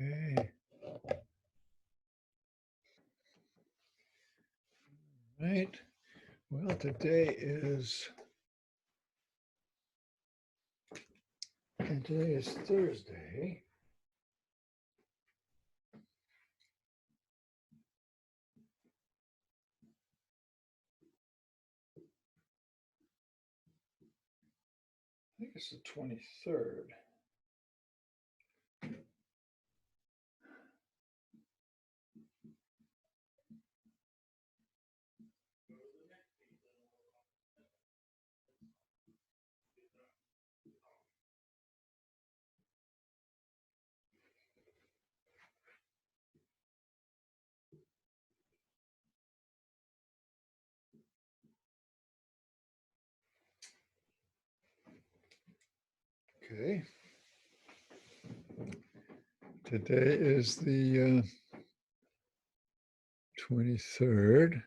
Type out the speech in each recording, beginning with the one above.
Okay. Right. Well, today is Thursday. I think it's the 23rd. Okay. Today is the 23rd.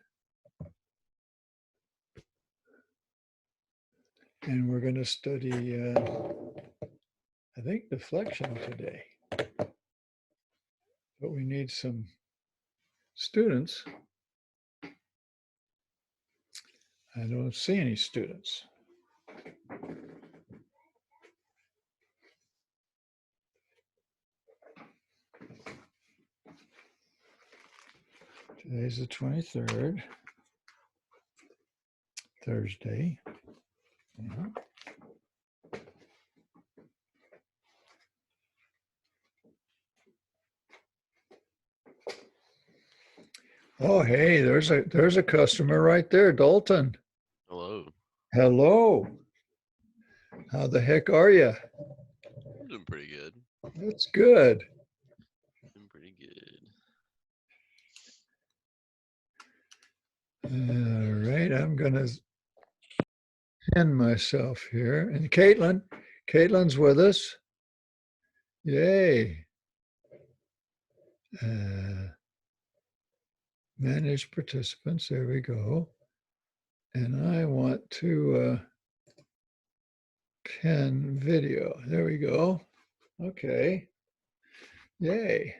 And we're going to study, I think, deflection today. But we need some students. I don't see any students. Today's the 23rd, Thursday. Yeah. Oh, hey, there's a customer right there, Dalton. Hello. Hello. How the heck are you? I'm doing pretty good. That's good. Doing pretty good. All right, I'm gonna pin myself here. And Caitlin's with us. Yay. Manage participants, there we go. And I want to pin video. There we go. Okay. Yay.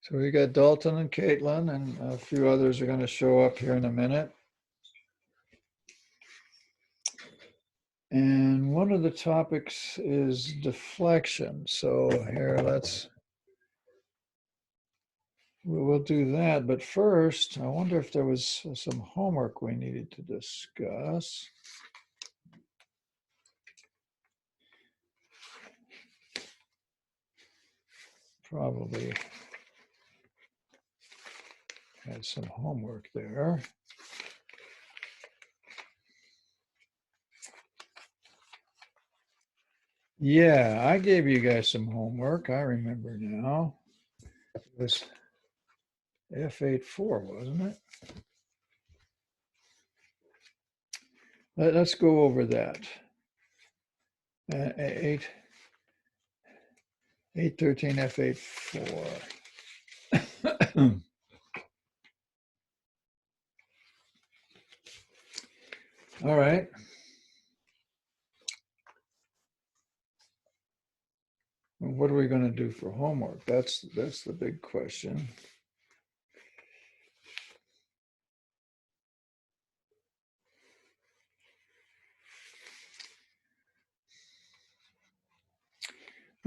So we got Dalton and Caitlin, and a few others are going to show up here in a minute. And one of the topics is deflection. So here, we'll do that. But first, I wonder if there was some homework we needed to discuss. Probably had some homework there. Yeah, I gave you guys some homework. I remember now. It was F84, wasn't it? Let's go over that. 813 F84. All right. What are we going to do for homework? That's the big question.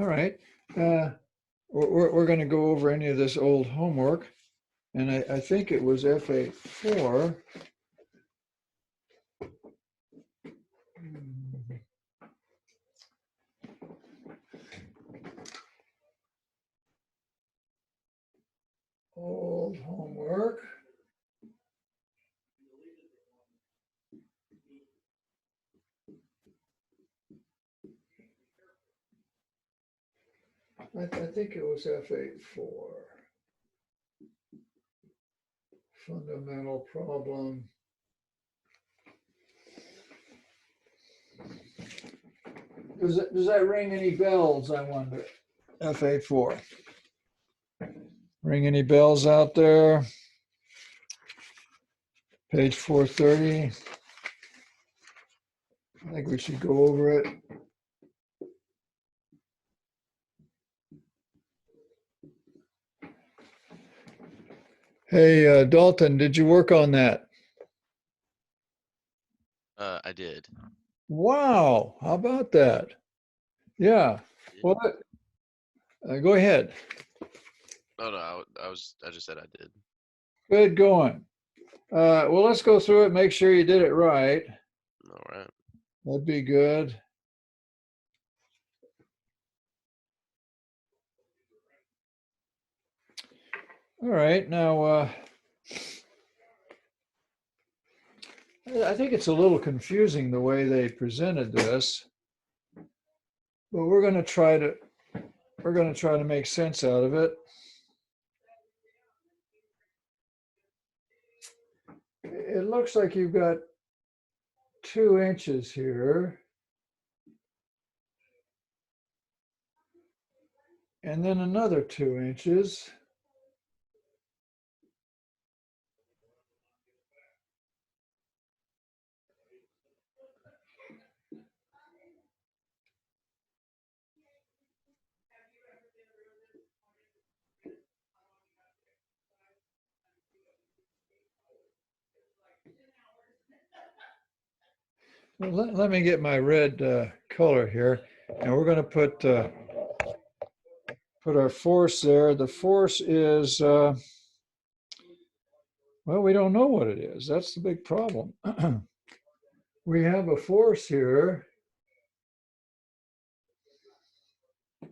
All right. We're going to go over any of this old homework. And I think it was F84. Old homework. I think it was F84. Fundamental problem. Does that ring any bells, I wonder? F84. Ring any bells out there? Page 430. I think we should go over it. Hey, Dalton, did you work on that? I did. Wow, how about that? Yeah. Did. Well, go ahead. Oh no, I just said I did. Good going. Well, let's go through it, make sure you did it right. All right. That'd be good. All right. Now, I think it's a little confusing the way they presented this, but we're going to try to make sense out of it. It looks like you've got 2 inches here, and then another 2 inches. Well, let me get my red color here, and we're going to put our force there. The force is, well, we don't know what it is. That's the big problem. We have a force here. I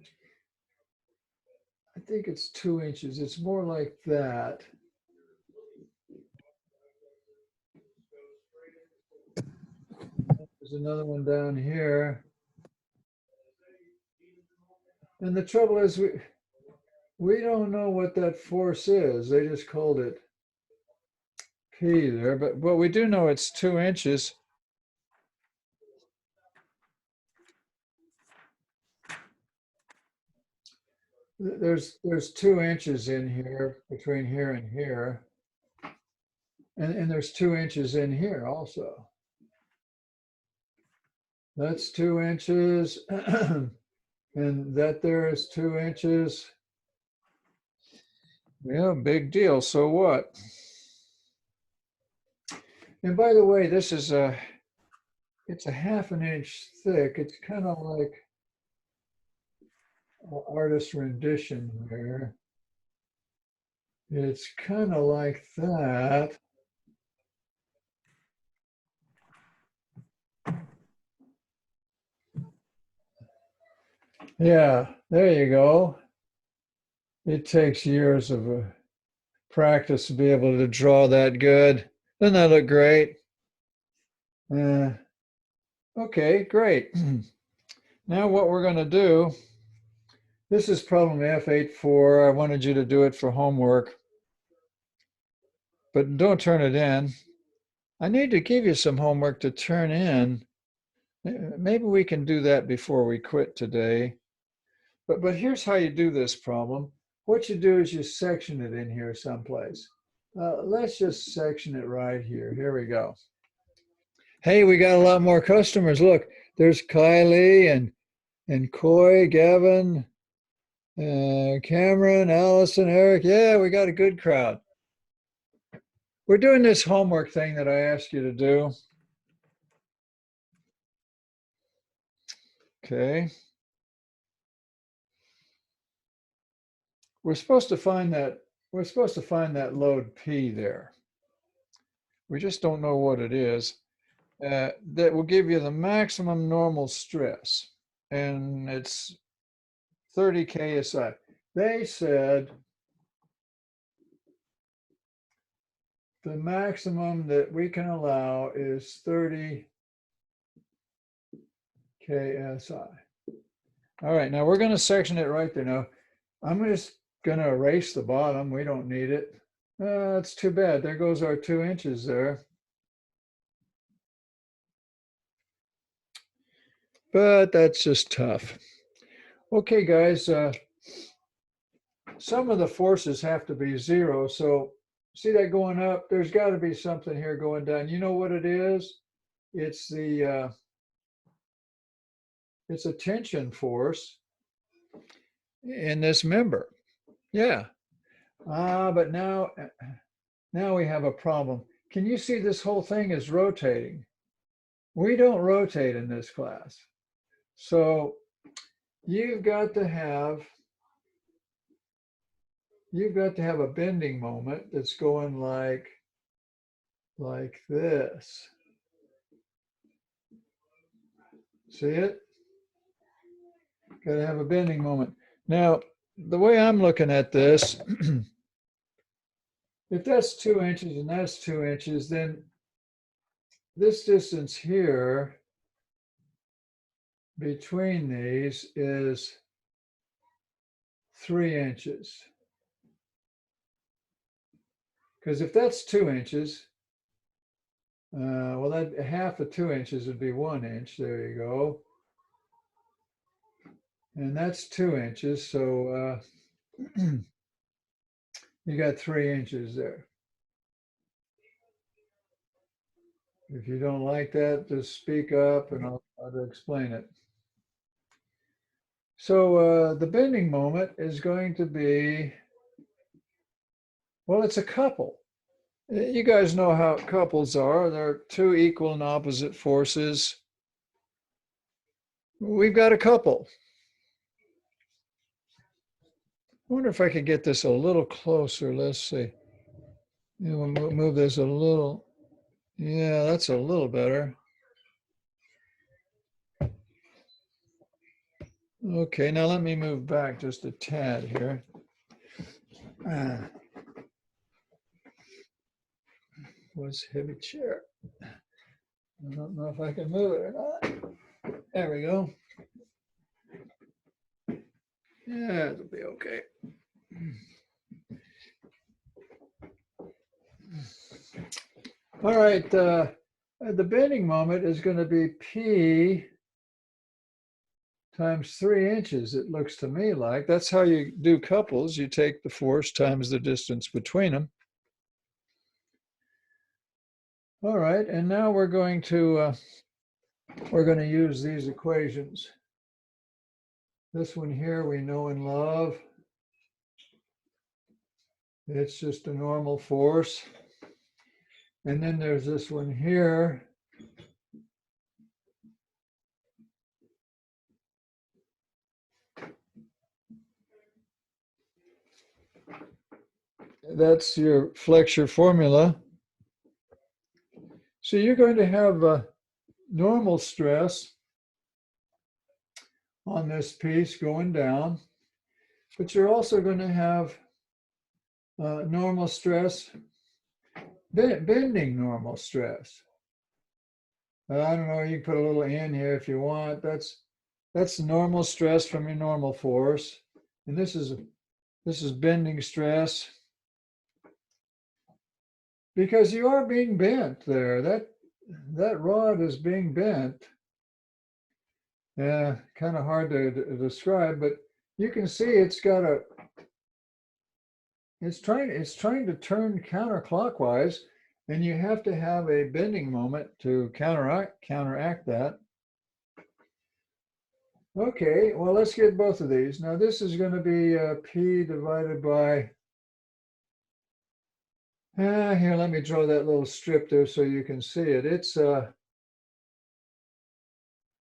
think it's 2 inches. It's more like that. There's another one down here. And the trouble is we don't know what that force is. They just called it P there, but we do know it's 2 inches. There's 2 inches in here between here and here. And there's 2 inches in here also. That's 2 inches. And that there is 2 inches. Yeah, big deal. So what? And by the way, it's a half an inch thick. It's kind of like an artist's rendition there. It's kind of like that. Yeah, there you go. It takes years of practice to be able to draw that good. Doesn't that look great? Uh, okay, great. Now what we're going to do, this is problem F84. I wanted you to do it for homework, but don't turn it in. I need to give you some homework to turn in. Maybe we can do that before we quit today. But here's how you do this problem. What you do is you section it in here someplace. Let's just section it right here. Here we go. Hey, we got a lot more customers. Look, there's Kylie and Coy, Gavin, Cameron, Allison, Eric. Yeah, we got a good crowd. We're doing this homework thing that I asked you to do. Okay. We're supposed to find that load P there. We just don't know what it is. That will give you the maximum normal stress, and it's 30 KSI. They said the maximum that we can allow is 30 KSI. All right, now we're going to section it right there. Now, I'm just going to erase the bottom. We don't need it. That's too bad. There goes our 2 inches there. But that's just tough. Okay, guys, some of the forces have to be zero. So see that going up? There's got to be something here going down. You know what it is? It's it's a tension force in this member. Yeah. But now now we have a problem. Can you see this whole thing is rotating? We don't rotate in this class. So you've got to have a bending moment that's going like this. See it? Got to have a bending moment. Now, the way I'm looking at this, if that's 2 inches and that's 2 inches, then this distance here between these is 3 inches. Because if that's 2 inches, well, that half of 2 inches would be 1 inch. There you go. And that's 2 inches. So you got 3 inches there. If you don't like that, just speak up and I'll try to explain it. So the bending moment is going to be, well, it's a couple. You guys know how couples are. They're two equal and opposite forces. We've got a couple. I wonder if I could get this a little closer. Let's see. We'll move this a little. Yeah, that's a little better. Okay, now let me move back just a tad here. What's heavy chair? I don't know if I can move it or not. There we go. Yeah, it'll be okay. All right, the bending moment is going to be P times 3 inches, it looks to me like. That's how you do couples. You take the force times the distance between them. All right, and now we're going to use these equations. This one here we know and love. It's just a normal force. And then there's this one here. That's your flexure formula. So you're going to have a normal stress on this piece going down, but you're also going to have normal stress, bending normal stress. I don't know, you can put a little in here if you want. That's normal stress from your normal force. And this is bending stress. Because you are being bent there. That rod is being bent. Yeah, kind of hard to describe, but you can see it's trying to turn counterclockwise, and you have to have a bending moment to counteract that. Okay, well, let's get both of these. Now this is going to be P divided by, here, let me draw that little strip there so you can see it. It's a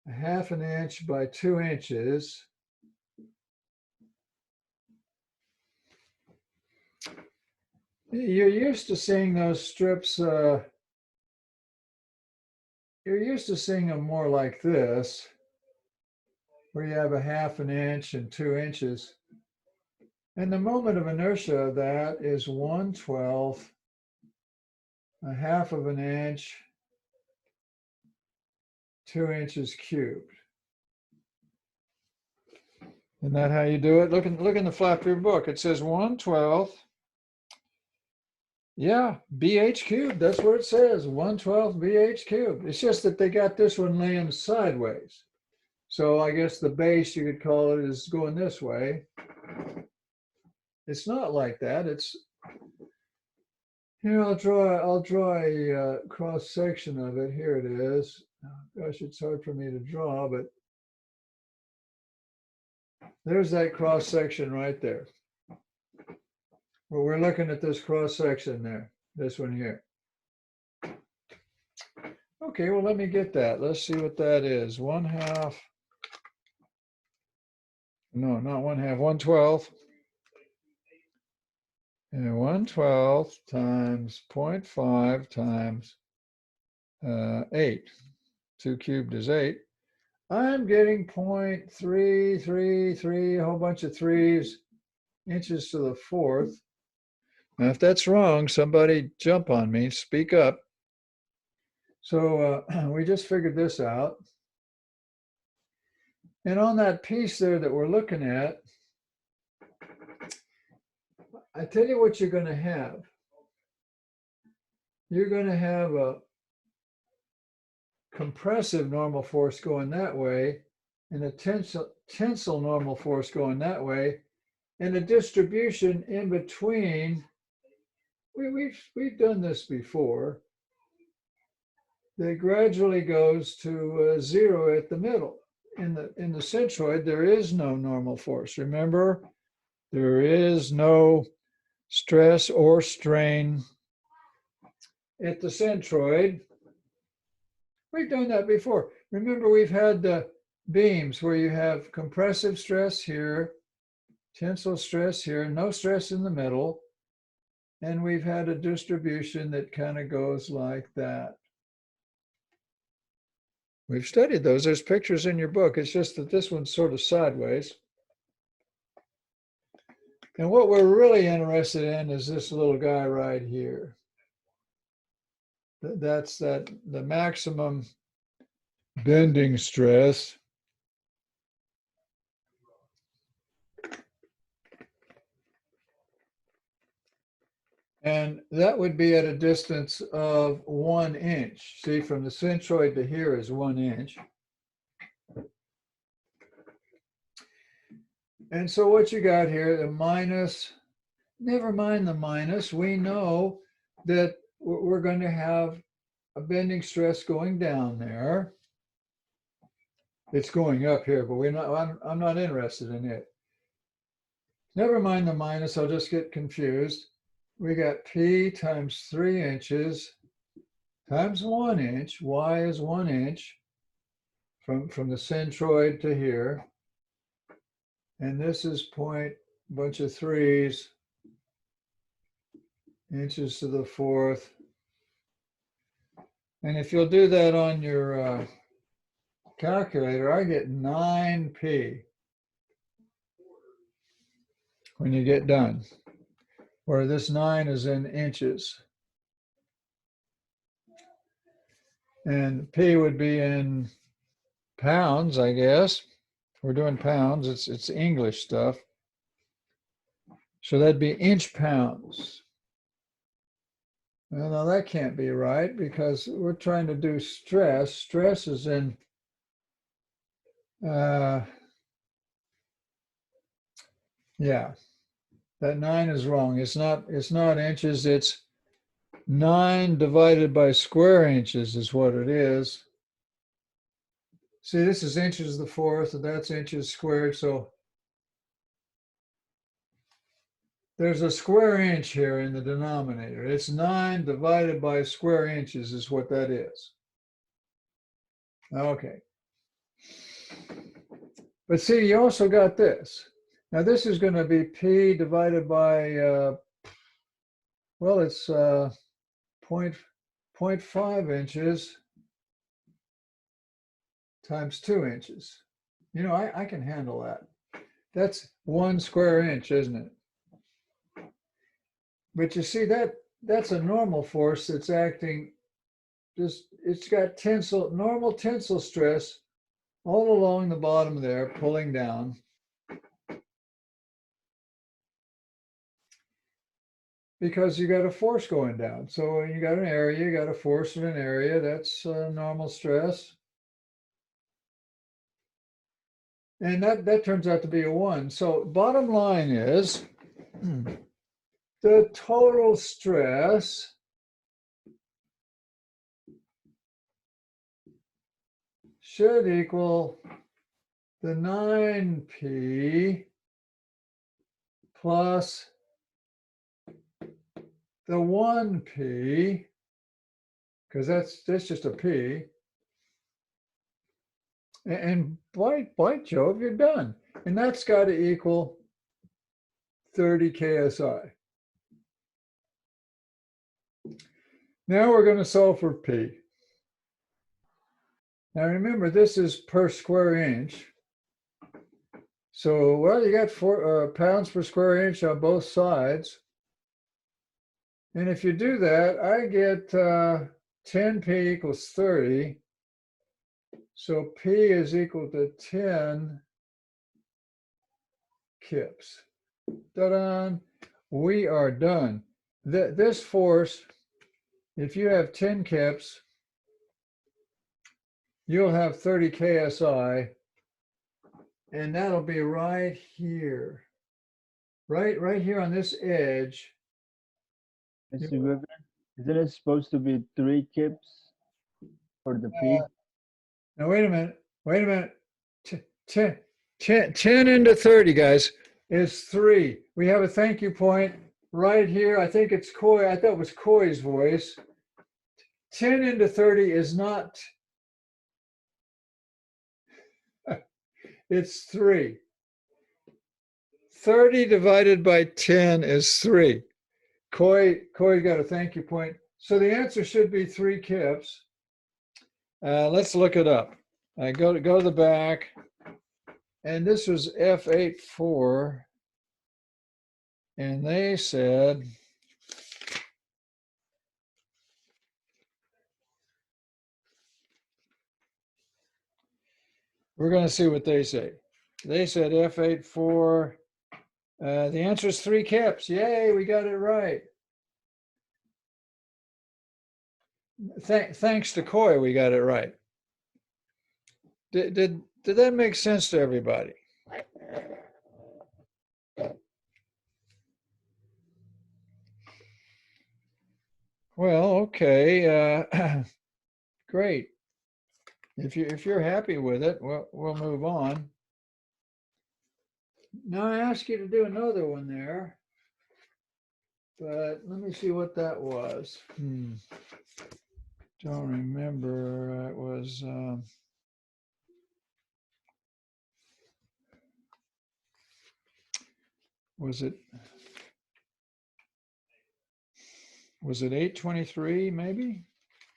half an inch by 2 inches. You're used to seeing those strips, you're used to seeing them more like this, where you have a half an inch and 2 inches. And the moment of inertia of that is 1/12, a half of an inch, 2 inches cubed. Isn't that how you do it? Look in the flap of your book. It says 1/12. Yeah, BH cubed. That's what it says. 1/12 BH cubed. It's just that they got this one laying sideways. So I guess the base, you could call it, is going this way. It's not like that. It's, here, I'll draw a cross section of it. Here it is. Oh, gosh, it's hard for me to draw, but there's that cross section right there. Well, we're looking at this cross section there. This one here. Okay, well, let me get that. Let's see what that is. 1/2. No, not 1/2, 1/12. And 1/12 times 0.5 times 8. 2 cubed is 8. I'm getting 0.333, a whole bunch of threes, inches to the fourth. Now, if that's wrong, somebody jump on me, speak up. So we just figured this out. And on that piece there that we're looking at, I tell you what you're going to have. You're going to have a compressive normal force going that way, and a tensile normal force going that way, and a distribution in between. We've done this before. That gradually goes to 0 at the middle. In the centroid, there is no normal force. Remember, there is no stress or strain at the centroid. We've done that before. Remember, we've had beams where you have compressive stress here, tensile stress here, no stress in the middle, and we've had a distribution that kind of goes like that. We've studied those. There's pictures in your book. It's just that this one's sort of sideways. And what we're really interested in is this little guy right here. That's the maximum bending stress. And that would be at a distance of 1 inch. See, from the centroid to here is 1 inch. And so what you got here, the minus, never mind the minus, we know that we're going to have a bending stress going down there. It's going up here, but I'm not interested in it. Never mind the minus, I'll just get confused. We got P times 3 inches times 1 inch. Y is 1 inch from the centroid to here. And this is bunch of threes, inches to the fourth. And if you'll do that on your calculator, I get 9p when you get done, where this 9 is in inches. And p would be in pounds, I guess. We're doing pounds. It's English stuff. So that'd be inch pounds. Well, now that can't be right because we're trying to do stress. Stress is in yeah, that 9 is wrong. It's not inches. It's 9 divided by square inches is what it is. See, this is inches to the fourth, and that's inches squared. So there's a square inch here in the denominator. It's 9 divided by square inches is what that is. Okay. But see, you also got this. Now this is going to be P divided by, well, it's 0.5 inches times 2 inches. You know, I can handle that. That's 1 square inch, isn't it? But you see, that's a normal force that's acting just, it's got normal tensile stress all along the bottom there, pulling down. Because you got a force going down. So you got an area, you got a force in an area, that's normal stress. And that turns out to be a 1. So bottom line is the total stress should equal the 9p plus the 1p, because that's just a p. And by Jove, you're done. And that's got to equal 30 KSI. Now we're going to solve for p. Now remember, this is per square inch. So, well, you got 4 pounds per square inch on both sides. And if you do that, I get 10p equals 30. So p is equal to 10 kips. Ta-da! We are done. This force, if you have 10 kips, you'll have 30 KSI, and that'll be right here. Right here on this edge. Mr. Griffin, isn't it supposed to be 3 kips for the P? Now, wait a minute. 10 into 30, guys, is 3. We have a thank you point right here. I think it's Coy. I thought it was Coy's voice. 10 into 30 is not, it's 3. 30 divided by 10 is 3. Coy got a thank you point. So the answer should be 3 kips. Let's look it up. I go to the back, and this was F84, and they said we're going to see what they say. They said F84. The answer is 3 kips. Yay, we got it right. Thanks to Coy, we got it right. Did that make sense to everybody? Well, okay, great. If you're happy with it, we'll move on. Now I ask you to do another one there, but let me see what that was. Don't remember. It was. Was it 823 maybe?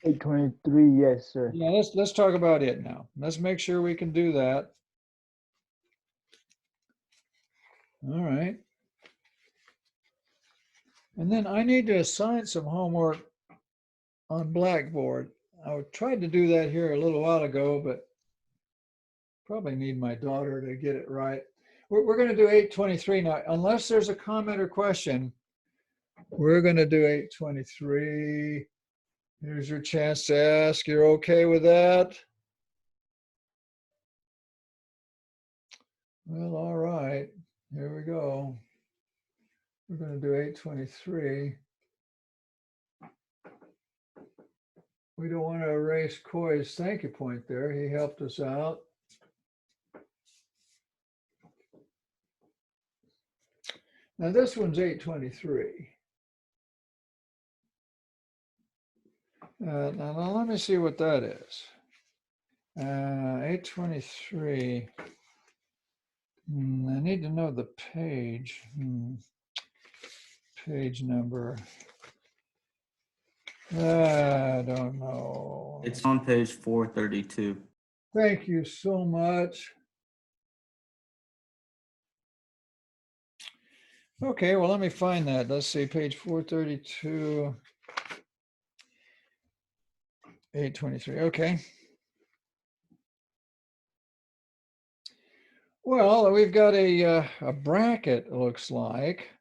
823, yes, sir. Yeah, let's talk about it now. Let's make sure we can do that. All right. And then I need to assign some homework on Blackboard. I tried to do that here a little while ago, but probably need my daughter to get it right. We're going to do 823 now. Unless there's a comment or question, we're going to do 823. Here's your chance to ask. You're okay with that? Well, all right. Here we go. We're going to do 823. We don't want to erase Coy's thank you point there. He helped us out. Now this one's 823. Now let me see what that is. 823. I need to know the page. Page number. I don't know. It's on page 432. Thank you so much. Okay, well, let me find that. Let's see, page 432. 823, okay. Well, we've got a bracket, it looks like.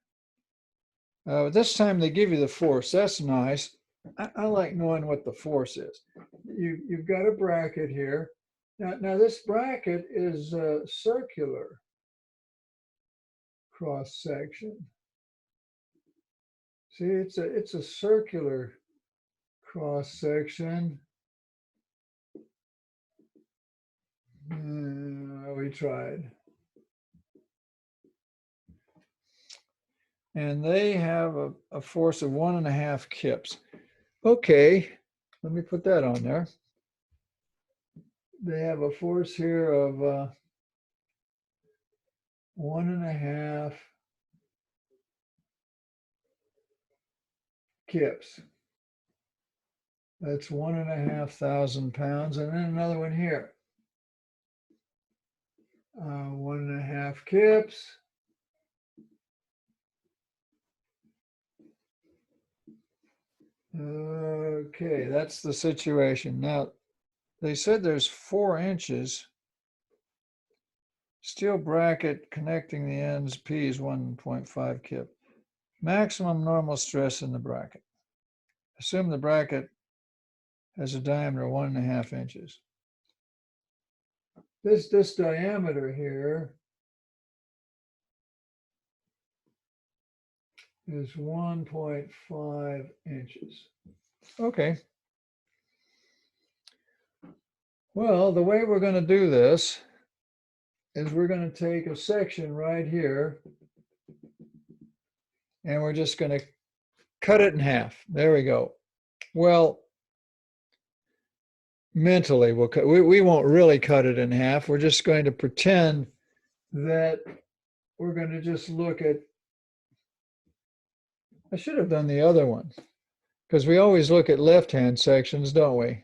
This time they give you the force. That's nice. I like knowing what the force is. You've got a bracket here. Now this bracket is circular cross section. See, it's a circular cross section. We tried. and they have a force of 1.5 kips. Okay, let me put that on there. They have a force here of 1.5 kips. That's 1,500 pounds. And then another one here. 1.5 kips. Okay, that's the situation. Now, they said there's 4 inches. Steel bracket connecting the ends, P is 1.5 kip. Maximum normal stress in the bracket. Assume the bracket has a diameter of 1.5 inches. This diameter here is 1.5 inches. Okay. Well, the way we're going to do this is we're going to take a section right here and we're just going to cut it in half. There we go. Well, mentally, we won't really cut it in half. We're just going to pretend that we're going to just look at, I should have done the other one because we always look at left-hand sections, don't we?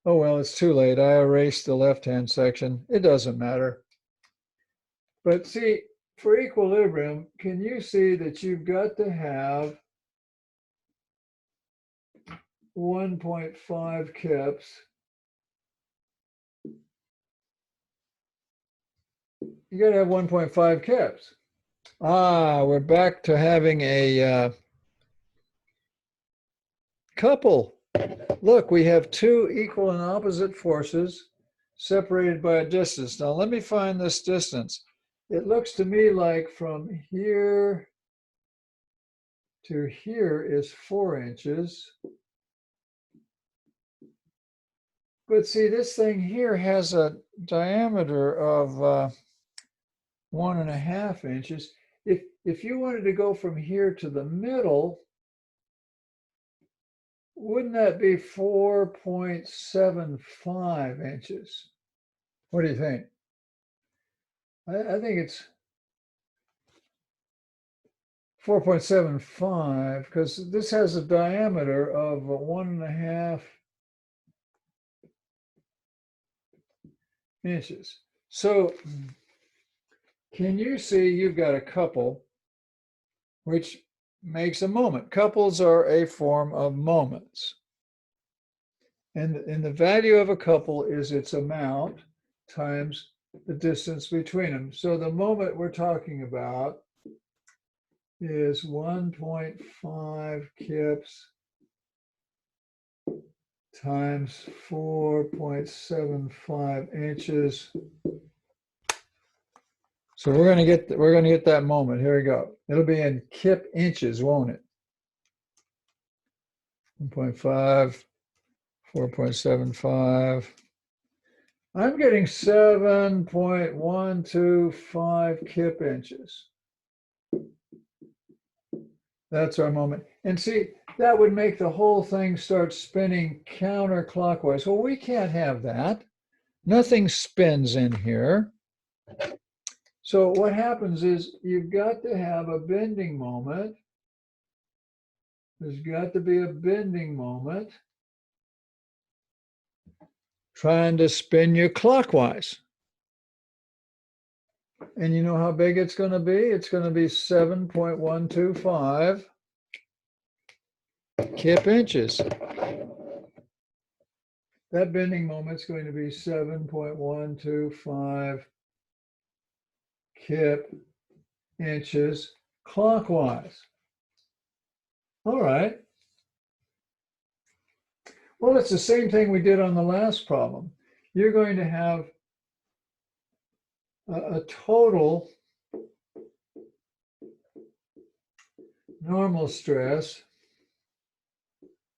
Oh, well, it's too late. I erased the left-hand section. It doesn't matter. But see, for equilibrium, can you see that you've got to have 1.5 kips? You got to have 1.5 kips. Ah, we're back to having a couple. Look, we have 2 equal and opposite forces separated by a distance. Now, let me find this distance. It looks to me like from here to here is 4 inches. But see, this thing here has a diameter of 1.5 inches. If you wanted to go from here to the middle, wouldn't that be 4.75 inches? What do you think? I think it's 4.75 because this has a diameter of 1.5 inches. So can you see you've got a couple, which makes a moment. Couples are a form of moments. And the value of a couple is its amount times the distance between them. So the moment we're talking about is 1.5 kips times 4.75 inches. So we're gonna get that moment. Here we go. It'll be in kip inches, won't it? 1.5, 4.75. I'm getting 7.125 kip inches. That's our moment. And see, that would make the whole thing start spinning counterclockwise. Well, we can't have that. Nothing spins in here. So what happens is you've got to have a bending moment. There's got to be a bending moment trying to spin you clockwise. And you know how big it's going to be? It's going to be 7.125 kip inches. That bending moment's going to be 7.125 kip inches clockwise. All right. Well, it's the same thing we did on the last problem. You're going to have a total normal stress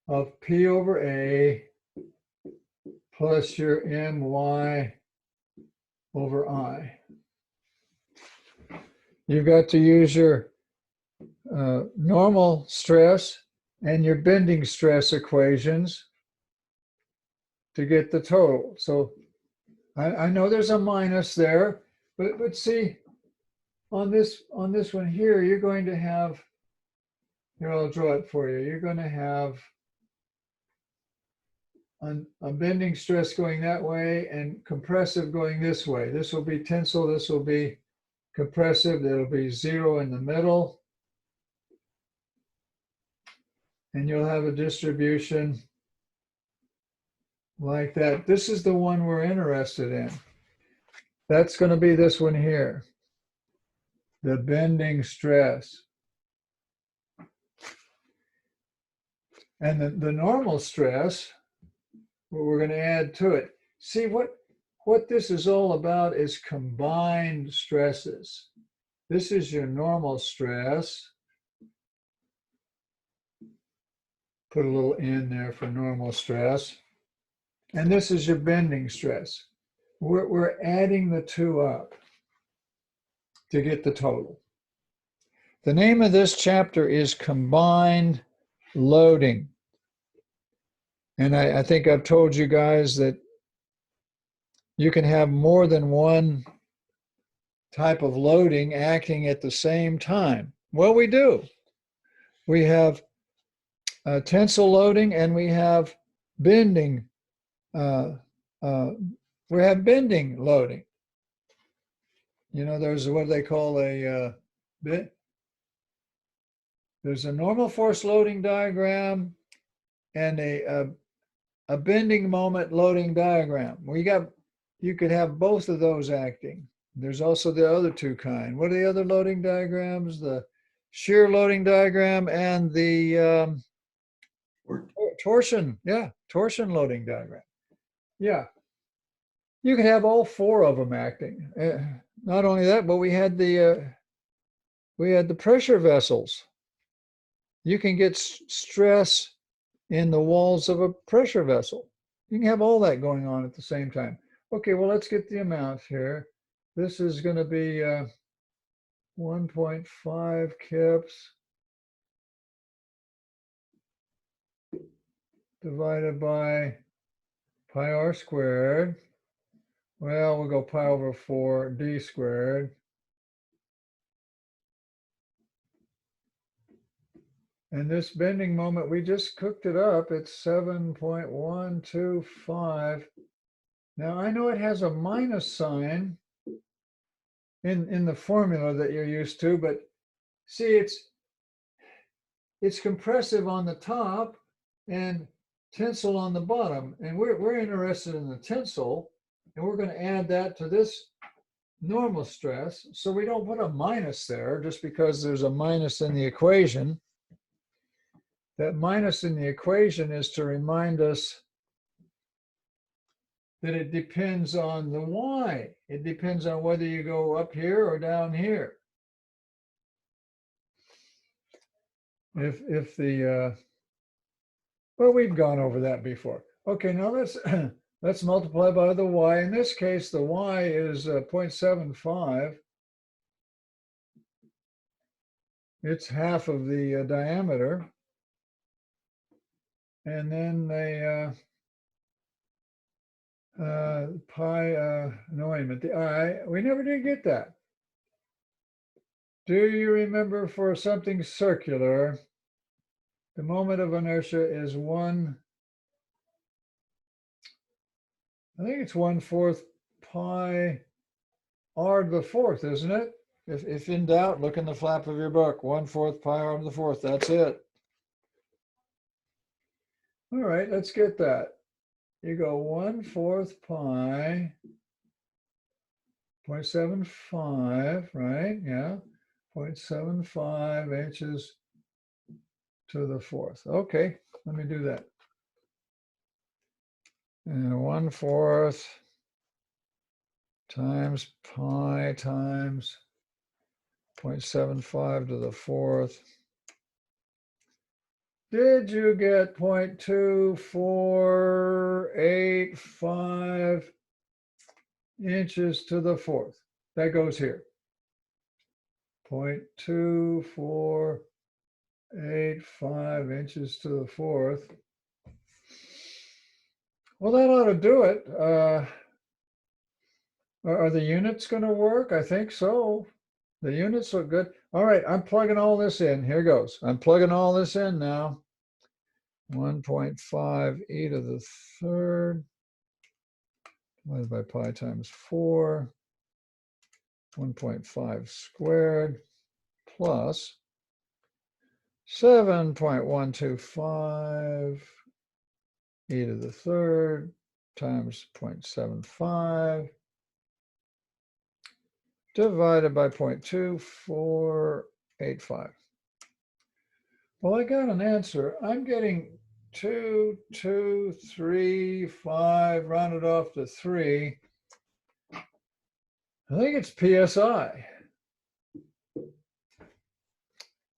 of P over A plus your My over I. You've got to use your normal stress and your bending stress equations to get the total. So I know there's a minus there, but see, on this one here, you're going to have, here, I'll draw it for you. You're going to have a bending stress going that way and compressive going this way. This will be tensile, this will be compressive, there'll be 0 in the middle. And you'll have a distribution like that. This is the one we're interested in. That's going to be this one here, the bending stress. And the normal stress, we're going to add to it. See, what this is all about is combined stresses. This is your normal stress. Put a little N there for normal stress. And this is your bending stress. We're adding the two up to get the total. The name of this chapter is Combined Loading. And I think I've told you guys that you can have more than one type of loading acting at the same time. Well, we do. We have tensile loading and we have bending. We have bending loading. You know, there's what they call a there's a normal force loading diagram and a bending moment loading diagram. You could have both of those acting. There's also the other two kind. What are the other loading diagrams? The shear loading diagram and the torsion. Yeah, torsion loading diagram. Yeah. You can have all four of them acting. Not only that, but we had the pressure vessels. You can get stress in the walls of a pressure vessel. You can have all that going on at the same time. Okay, well, let's get the amounts here. This is going to be 1.5 kips divided by pi r squared. Well, we'll go pi over 4 d squared. And this bending moment, we just cooked it up. It's 7.125. Now, I know it has a minus sign in the formula that you're used to, but see, it's compressive on the top and tensile on the bottom. And we're interested in the tensile, and we're going to add that to this normal stress. So we don't put a minus there just because there's a minus in the equation. That minus in the equation is to remind us that it depends on the y. It depends on whether you go up here or down here. If the, well, we've gone over that before. Okay, now let's multiply by the y. In this case, the y is 0.75. It's half of the diameter. And then the pi, no, wait a minute, the I, we never did get that. Do you remember for something circular, the moment of inertia is I think it's 1/4 pi r to the fourth, isn't it? If in doubt, look in the flap of your book, 1/4 pi r to the fourth, that's it. All right, let's get that. You go 1/4 pi 0.75, right? Yeah, 0.75 inches to the fourth. Okay, let me do that. And 1/4 times pi times 0.75 to the fourth. Did you get 0.2485 inches to the fourth? That goes here. 0.2485 8.5 inches to the fourth. Well, that ought to do it. Are the units going to work? I think so. The units look good. All right, I'm plugging all this in. Here goes. I'm plugging all this in now. 1.5 e to the third divided by pi times 4. 1.5 squared plus 7.125 e to the third times 0.75 divided by 0.2485. Well, I got an answer. I'm getting 2, 2, 3, 5, rounded off to 3. I think it's PSI.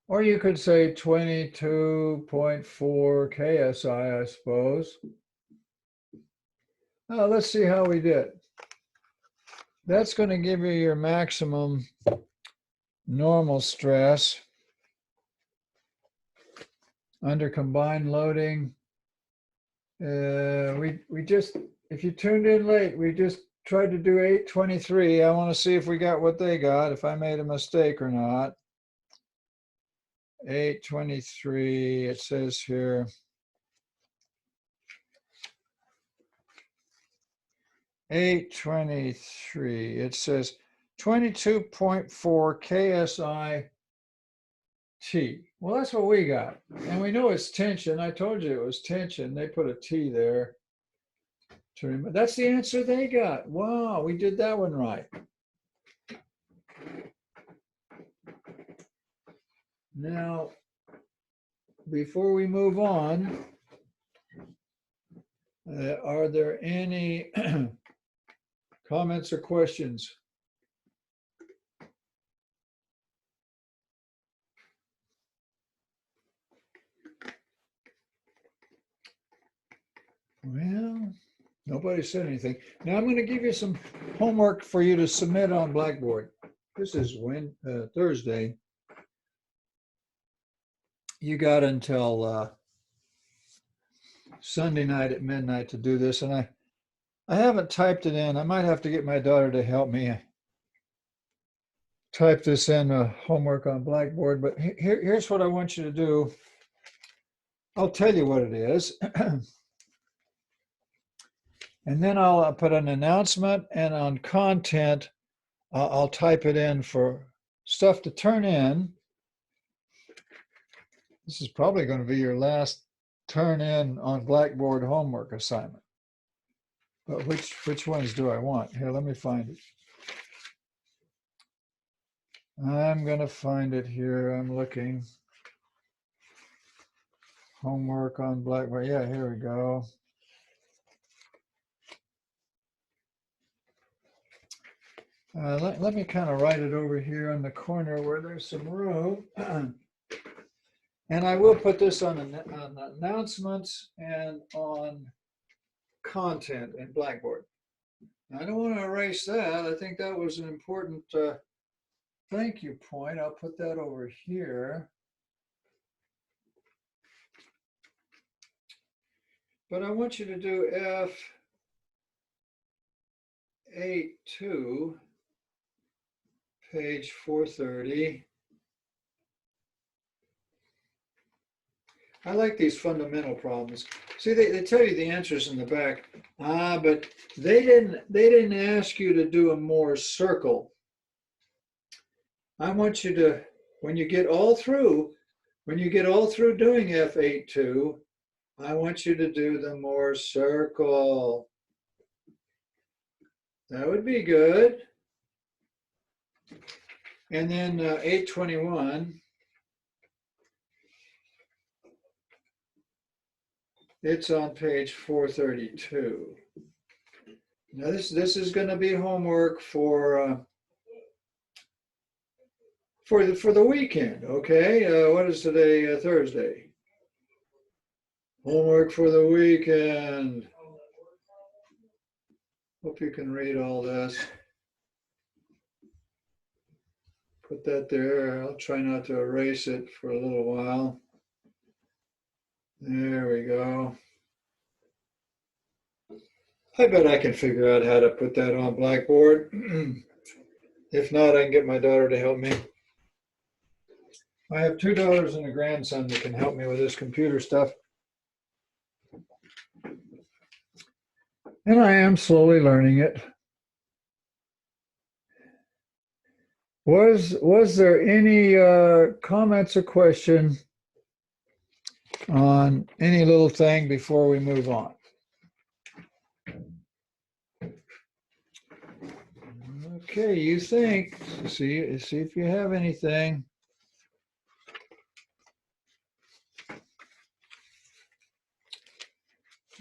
Or you could say 22.4 KSI, I suppose. Let's see how we did. That's going to give you your maximum normal stress under combined loading. We just, if you tuned in late, we just tried to do 823. I want to see if we got what they got, if I made a mistake or not. 823, it says here. 823, it says 22.4 KSI T. Well, that's what we got. And we know it's tension. I told you it was tension. They put a T there. To remember. That's the answer they got. Wow, we did that one right. Now, before we move on, are there any comments or questions? Well, nobody said anything. Now I'm going to give you some homework for you to submit on Blackboard. This is Thursday. You got until Sunday night at midnight to do this, and I haven't typed it in. I might have to get my daughter to help me type this in homework on Blackboard, but here's what I want you to do. I'll tell you what it is. And then I'll put an announcement, and on content, I'll type it in for stuff to turn in. This is probably going to be your last turn in on Blackboard homework assignment. But which ones do I want? Here, let me find it. I'm going to find it here. I'm looking. Homework on Blackboard. Yeah, here we go. Let me kind of write it over here on the corner where there's some room. And I will put this on announcements and on content in Blackboard. I don't want to erase that. I think that was an important thank you point. I'll put that over here. But I want you to do F8.2, page 430. I like these fundamental problems. See, they tell you the answers in the back. But they didn't ask you to do a Mohr's circle. I want you to, when you get all through doing F8.2, I want you to do the Mohr's circle. That would be good. And then 821. It's on page 432. Now this is going to be homework for the weekend. Okay, what is today? Thursday. Homework for the weekend. Hope you can read all this. Put that there. I'll try not to erase it for a little while. There we go. I bet I can figure out how to put that on Blackboard. If not, I can get my daughter to help me. I have 2 daughters and a grandson that can help me with this computer stuff. And I am slowly learning it. Was there any comments or question on any little thing before we move on? Okay, you think, see if you have anything.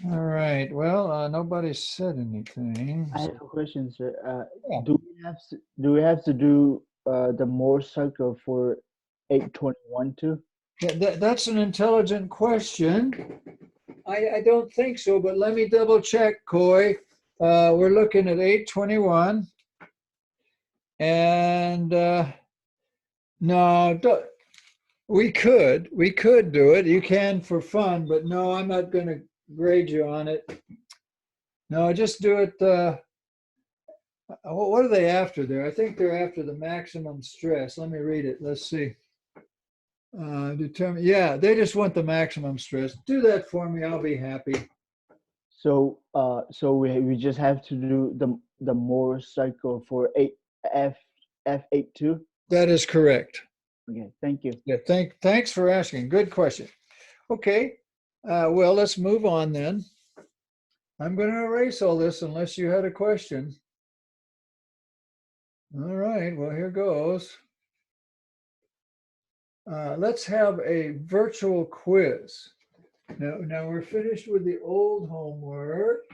All right, well, nobody said anything. I have a question, sir. Yeah. Do we have to do the Moore cycle for 821 too? Yeah, that's an intelligent question. I don't think so, but let me double check, Coy. We're looking at 821. And no, we could do it. You can for fun, but no, I'm not going to grade you on it. No, just do it. What are they after there? I think they're after the maximum stress. Let me read it. Let's see. Determine. Yeah, they just want the maximum stress. Do that for me. I'll be happy. So we just have to do the Moore cycle for F82. That is correct. Okay, thank you. Yeah, thanks for asking. Good question. Okay, well, let's move on then. I'm going to erase all this unless you had a question. All right, well, here goes. Let's have a virtual quiz. Now we're finished with the old homework.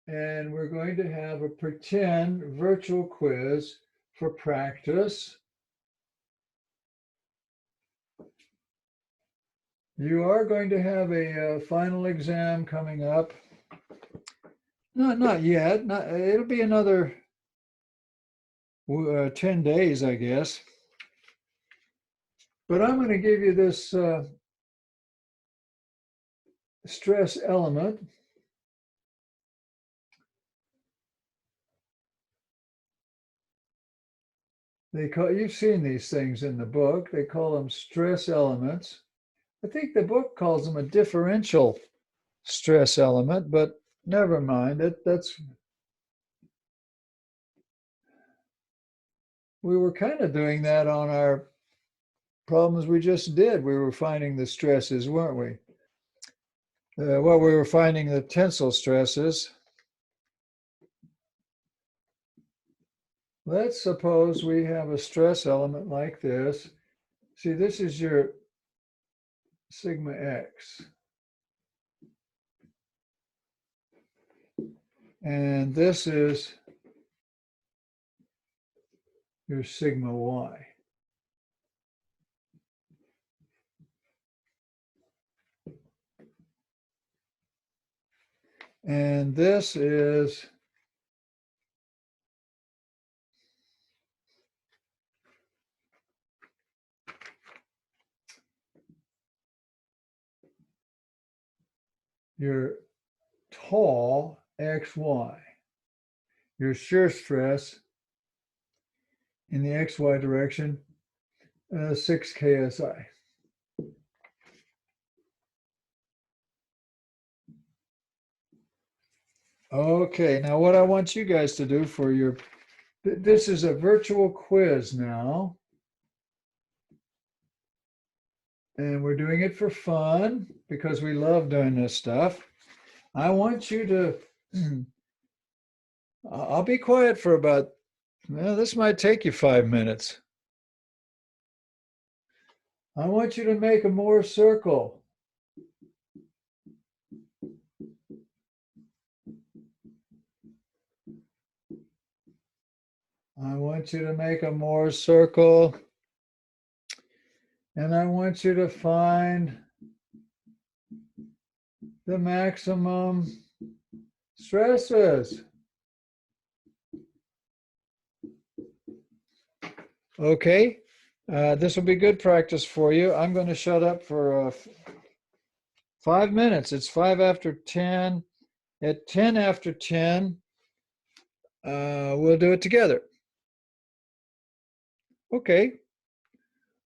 And we're going to have a pretend virtual quiz for practice. You are going to have a final exam coming up. Not yet. It'll be another 10 days, I guess. But I'm going to give you this stress element. You've seen these things in the book. They call them stress elements. I think the book calls them a differential stress element, but never mind. We were kind of doing that on our problems we just did. We were finding the stresses, weren't we? We were finding the tensile stresses. Let's suppose we have a stress element like this. See, this is your sigma x. And this is your sigma y. And this is your tall xy, your shear stress in the xy direction, 6 KSI. Okay, now what I want you guys to do for this is a virtual quiz now. And we're doing it for fun because we love doing this stuff. I want you to, I'll be quiet for about, well, this might take you 5 minutes. I want you to make a Moore circle. I want you to make a Moore circle. And I want you to find the maximum stresses. Okay, This will be good practice for you. I'm going to shut up for 5 minutes. It's 5 after 10. At 10 after 10, we'll do it together. Okay.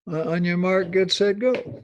On your mark, get set, go.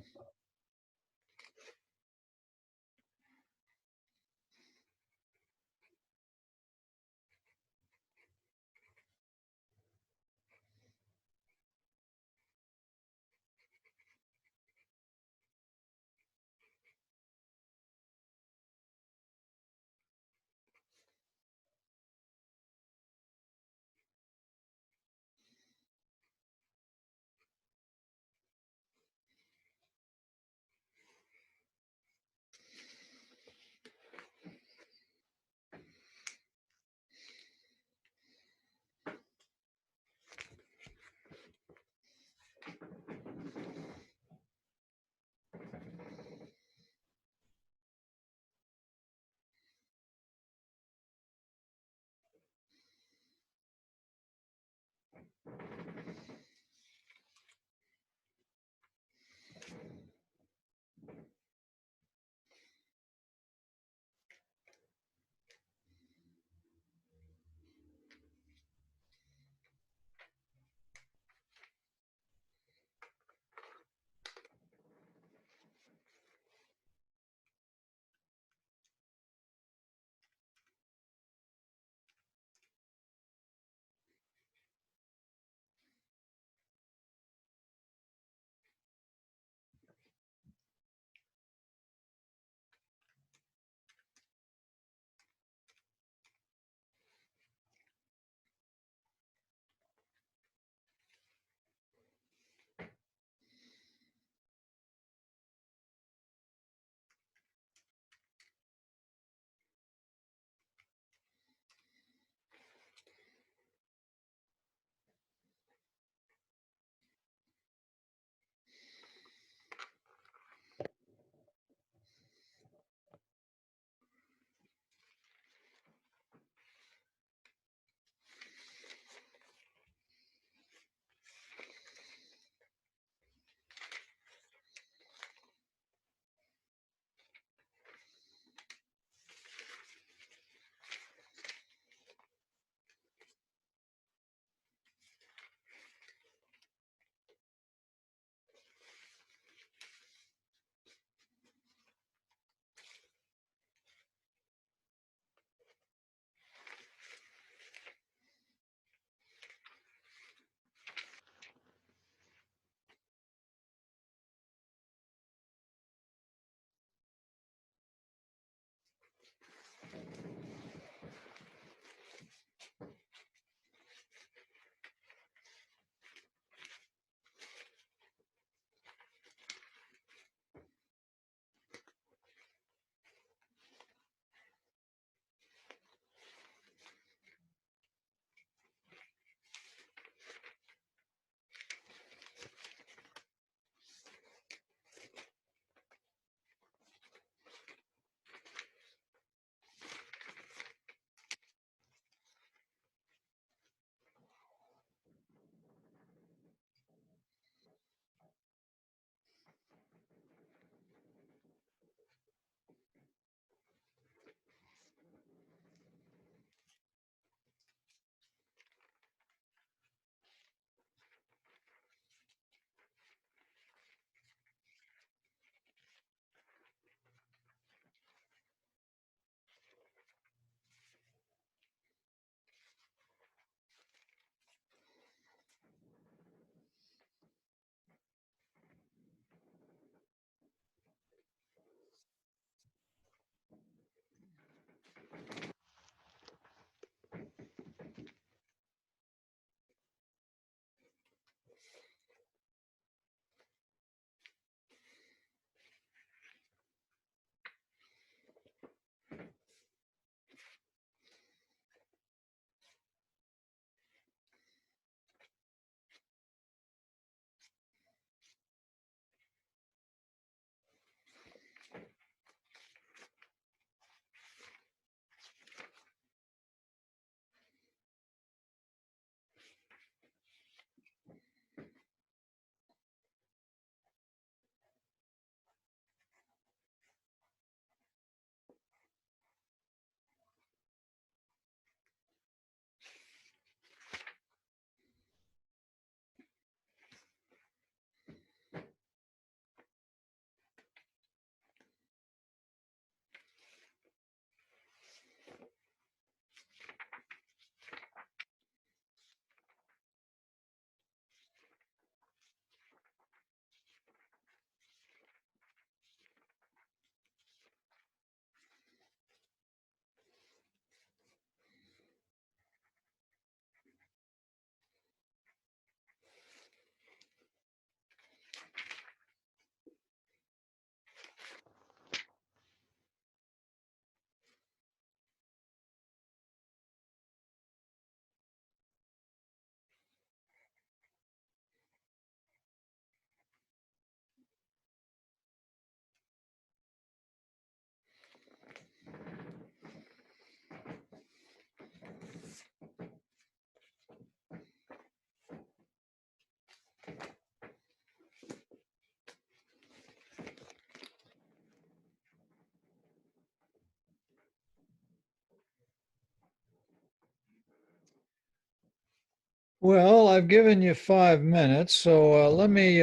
Well, I've given you 5 minutes, so let me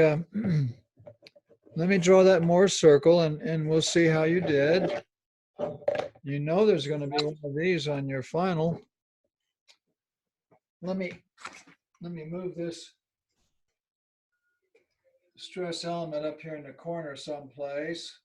draw that Morse circle and we'll see how you did. You know there's going to be one of these on your final. Let me move this stress element up here in the corner someplace.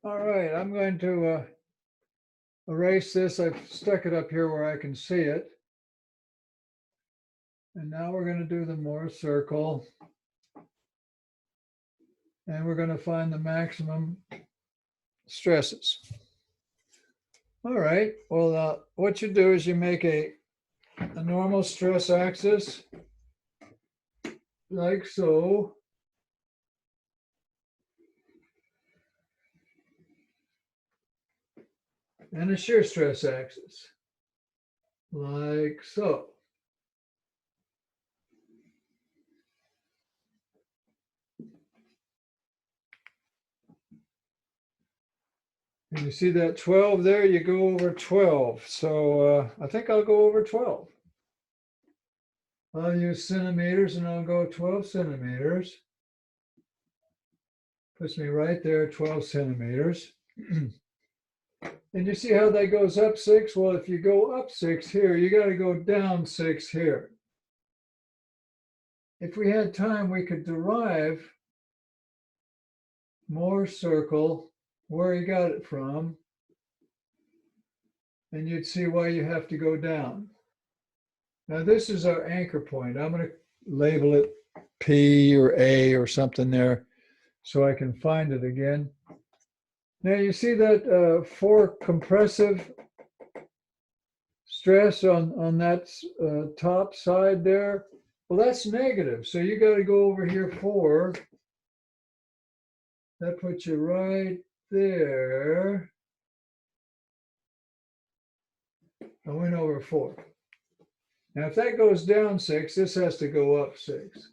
All right, I'm going to erase this. I've stuck it up here where I can see it. And now we're going to do the Morse circle. And we're going to find the maximum stresses. All right, well, what you do is you make a normal stress axis, like so. And a shear stress axis, like so. And you see that 12 there, you go over 12. So I think I'll go over 12. I'll use centimeters and I'll go 12 centimeters. Puts me right there, 12 centimeters. And you see how that goes up 6? Well, if you go up 6 here, you got to go down 6 here. If we had time, we could derive Morse circle, where he got it from, and you'd see why you have to go down. Now, this is our anchor point. I'm going to label it P or A or something there so I can find it again. Now, you see that 4 compressive stress on that top side there? Well, that's negative. So you got to go over here 4. That puts you right there. I went over 4. Now, if that goes down 6, this has to go up 6.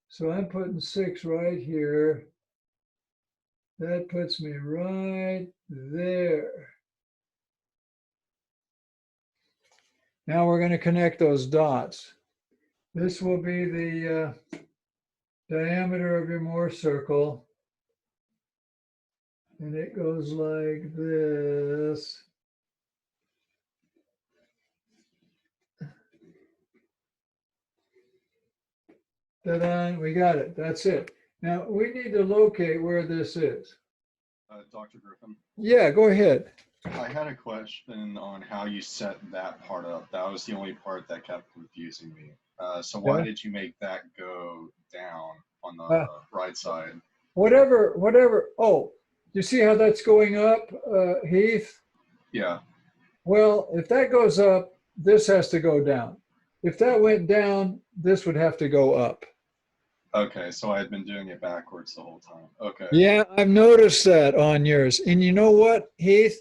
So I'm putting 6 right here. That puts me right there. Now we're going to connect those dots. This will be the diameter of your Morse circle. And it goes like this. Ta-da, we got it. That's it. Now we need to locate where this is. Dr. Griffin, Yeah, go ahead. I had a question on how you set that part up. That was the only part that kept confusing me. So why Yeah. did you make that go down on the right side? Whatever. Oh, you see how that's going up, Heath? Yeah. Well, if that goes up, this has to go down. If that went down, this would have to go up. Okay, so I had been doing it backwards the whole time. Okay. Yeah, I've noticed that on yours. And you know what, Heath?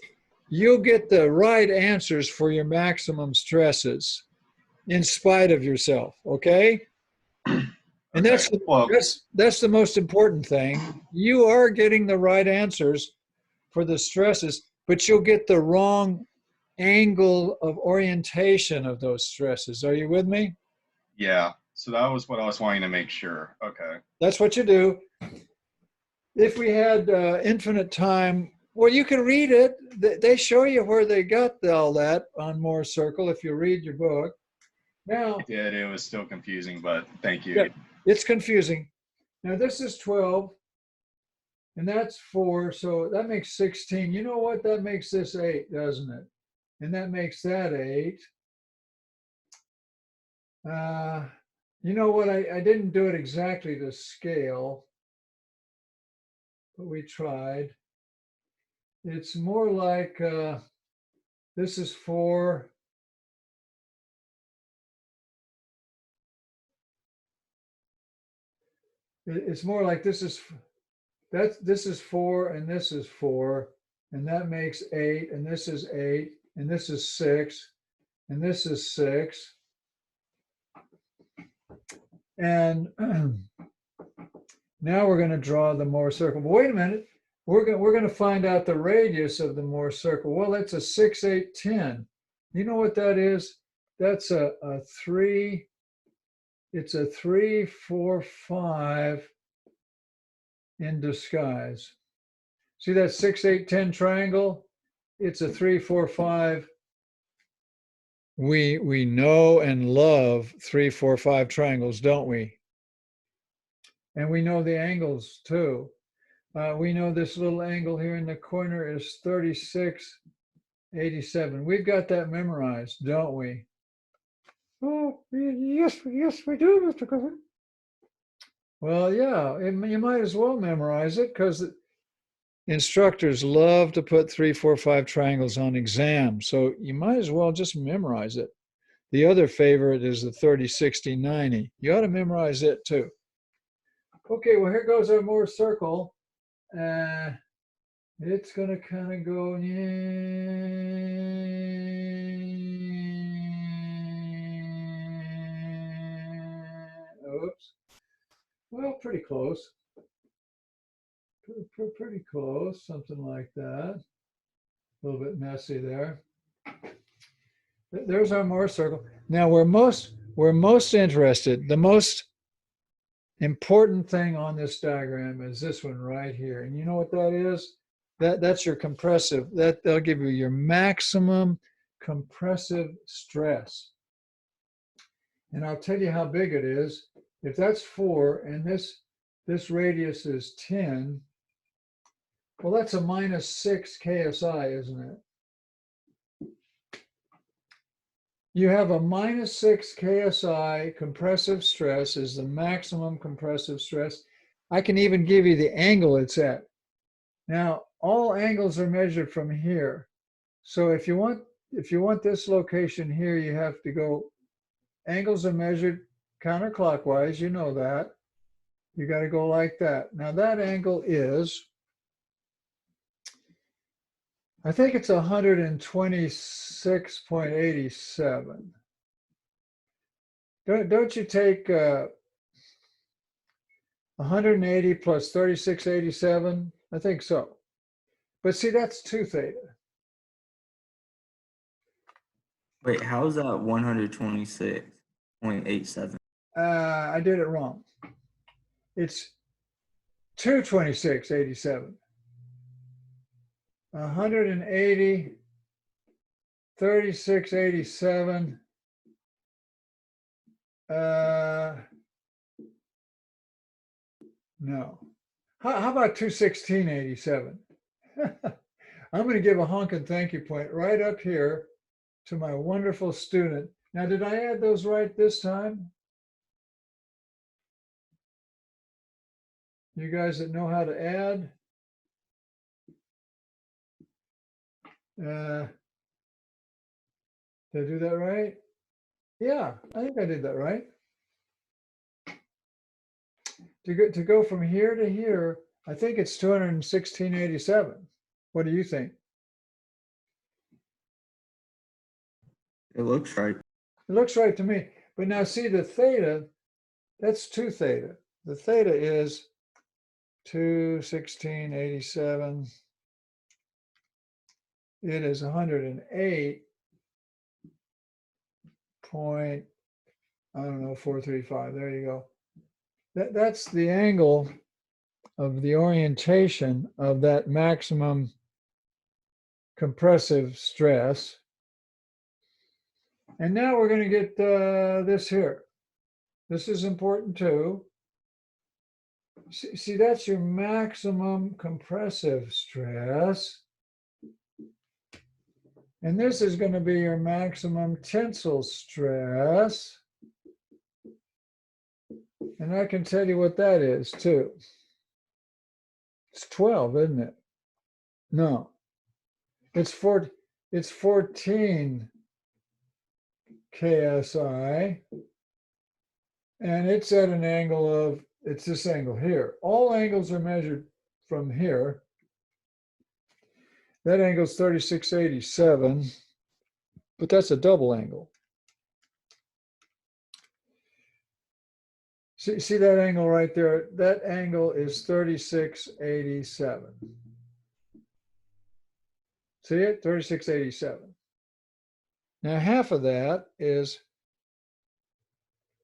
You'll get the right answers for your maximum stresses in spite of yourself, okay? And Okay. Well, that's the most important thing. You are getting the right answers for the stresses, but you'll get the wrong angle of orientation of those stresses. Are you with me? yeah. So that was what I was wanting to make sure. Okay. That's what you do. If we had infinite time, well, you can read it. They show you where they got all that on Morse circle if you read your book. Now, I did. It was still confusing, but thank you. yeah, it's confusing. Now, this is 12, and that's 4, so that makes 16. You know what? That makes this 8, doesn't it? And that makes that 8. You know what? I didn't do it exactly to scale, but we tried. It's more like this is 4. It's more like this is 4 and this is 4, and that makes 8, and this is 8, and this is 6, and this is 6. And now we're going to draw the Mohr circle. But wait a minute. We're going to find out the radius of the Mohr circle. Well, it's a 6, 8, 10. You know what that is? That's a 3. It's a 3, 4, 5 in disguise. See that 6, 8, 10 triangle? It's a 3, 4, 5. We know and love 3, 4, 5 triangles, don't we? And we know the angles too. We know this little angle here in the corner is 36, 87. We've got that memorized, don't we? Oh, yes, we do, Mr. Griffin. Well, yeah, you might as well memorize it because instructors love to put 3, 4, 5 triangles on exams. So you might as well just memorize it. The other favorite is the 30, 60, 90. You ought to memorize it too. Okay, well, here goes our Mohr circle. It's going to kind of go, oops. Well, pretty close. Pretty close, something like that. A little bit messy there. There's our Mohr circle. Now we're most interested, the most important thing on this diagram is this one right here. And you know what that is? That's your compressive. That'll give you your maximum compressive stress. And I'll tell you how big it is. If that's 4 and this radius is 10, well, that's a minus 6 KSI, isn't it? You have a minus 6 KSI compressive stress is the maximum compressive stress. I can even give you the angle it's at. Now, all angles are measured from here. So if you want this location here, you have to go, angles are measured counterclockwise, you know that. You got to go like that. Now that angle is, I think it's 126.87. Don't you take 180 plus 3687? I think so. But see, that's 2 theta. Wait, how is that 126.87? I did it wrong. It's 226.87. 180, 3687. No. How about 216.87? I'm going to give a honking thank you point right up here to my wonderful student. Now, did I add those right this time? You guys that know how to add? Did I do that right? Yeah, I think I did that right. To go from here to here, I think it's 216.87. What do you think? It looks right. It looks right to me. But now see the theta, that's 2 theta. The theta is 216.87. It is 108 point, I don't know, 435. There you go. That's the angle of the orientation of that maximum compressive stress. And now we're going to get this here. This is important too. See, that's your maximum compressive stress. And this is going to be your maximum tensile stress. And I can tell you what that is too. It's 12, isn't it? No, it's 14 KSI. And it's at an angle of it's this angle here. All angles are measured from here. That angle is 3687, but that's a double angle. See that angle right there? That angle is 3687. See it? 3687. Now half of that is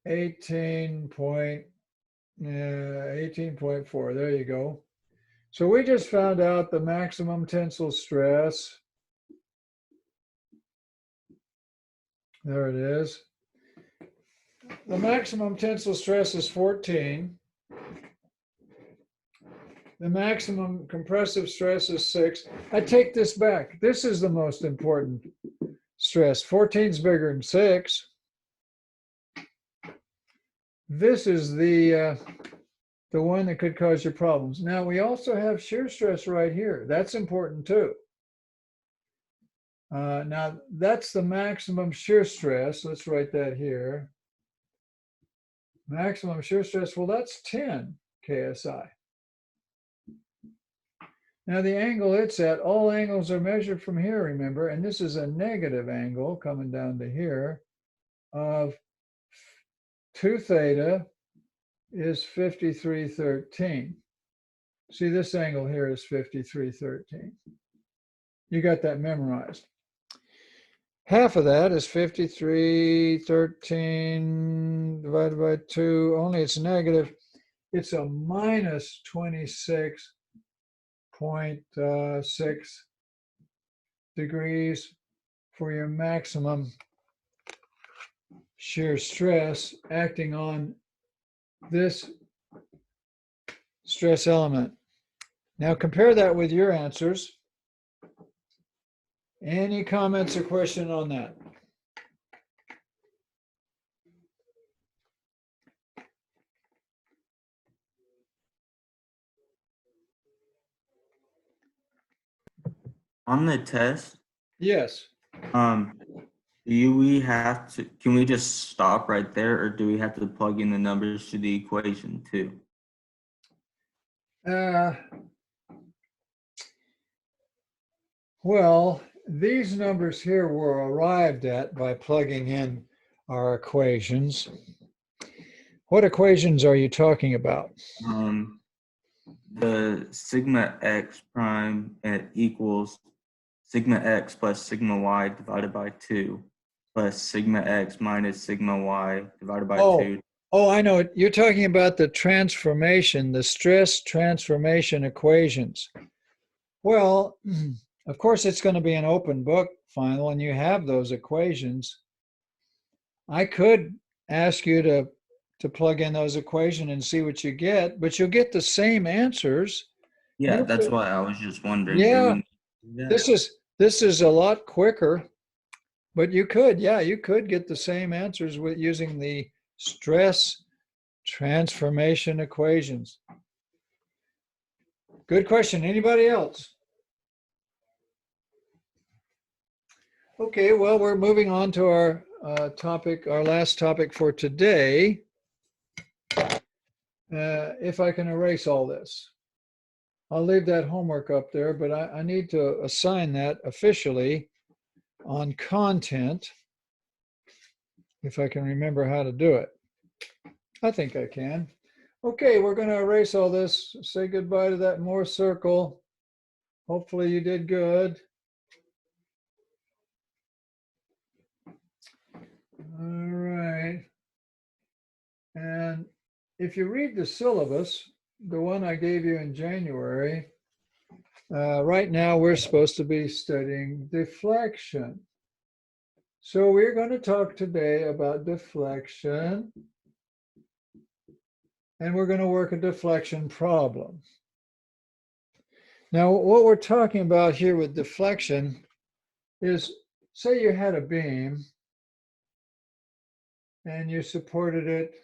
18.4. There you go. So we just found out the maximum tensile stress. There it is. The maximum tensile stress is 14. The maximum compressive stress is 6. I take this back. This is the most important stress. 14 is bigger than 6. This is the one that could cause you problems. Now, we also have shear stress right here. That's important too. Now, that's the maximum shear stress. Let's write that here. Maximum shear stress, well, that's 10 KSI. Now, the angle it's at, all angles are measured from here, remember, and this is a negative angle coming down to here of 2 theta is 5313. See, this angle here is 5313. You got that memorized. Half of that is 5313 divided by 2, only it's negative. It's a minus 26.6 degrees for your maximum shear stress acting on this stress element. Now compare that with your answers. Any comments or question on that? On the test, Yes. we have to, can we just stop right there, or do we have to plug in the numbers to the equation too? Well, these numbers here were arrived at by plugging in our equations. What equations are you talking about? The sigma x prime equals sigma x plus sigma y divided by 2 plus sigma x minus sigma y divided by 2. Oh, I know. You're talking about the transformation, the stress transformation equations. Well, of course, it's going to be an open book final, and you have those equations. I could ask you to plug in those equations and see what you get, but you'll get the same answers. Yeah, that's why I was just wondering. Yeah, this is a lot quicker, but you could get the same answers with using the stress transformation equations. Good question. Anybody else? Okay, well, we're moving on to our topic, our last topic for today. If I can erase all this. I'll leave that homework up there, but I need to assign that officially on content, if I can remember how to do it. I think I can. Okay, we're going to erase all this. Say goodbye to that Moore circle. Hopefully you did good. All right. And if you read the syllabus, the one I gave you in January, right now we're supposed to be studying deflection. So we're going to talk today about deflection, and we're going to work a deflection problem. Now, what we're talking about here with deflection is, say you had a beam and you supported it.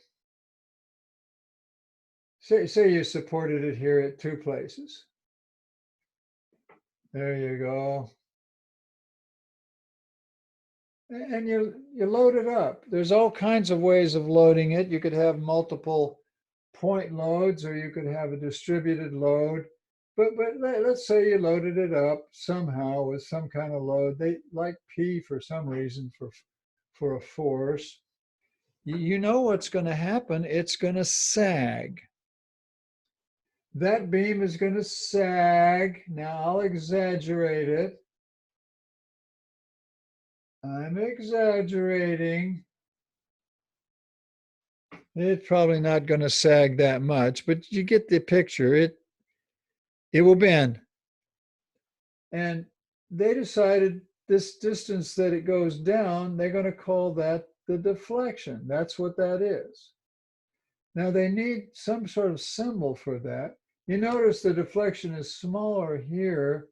Say you supported it here at 2 places. There you go. And you load it up. There's all kinds of ways of loading it. You could have multiple point loads, or you could have a distributed load. But let's say you loaded it up somehow with some kind of load. They like P for some reason for a force. You know what's going to happen. It's going to sag. That beam is going to sag. Now I'll exaggerate it. I'm exaggerating. It's probably not going to sag that much, but you get the picture. It will bend. And they decided this distance that it goes down, they're going to call that the deflection. That's what that is. Now they need some sort of symbol for that. You notice the deflection is smaller here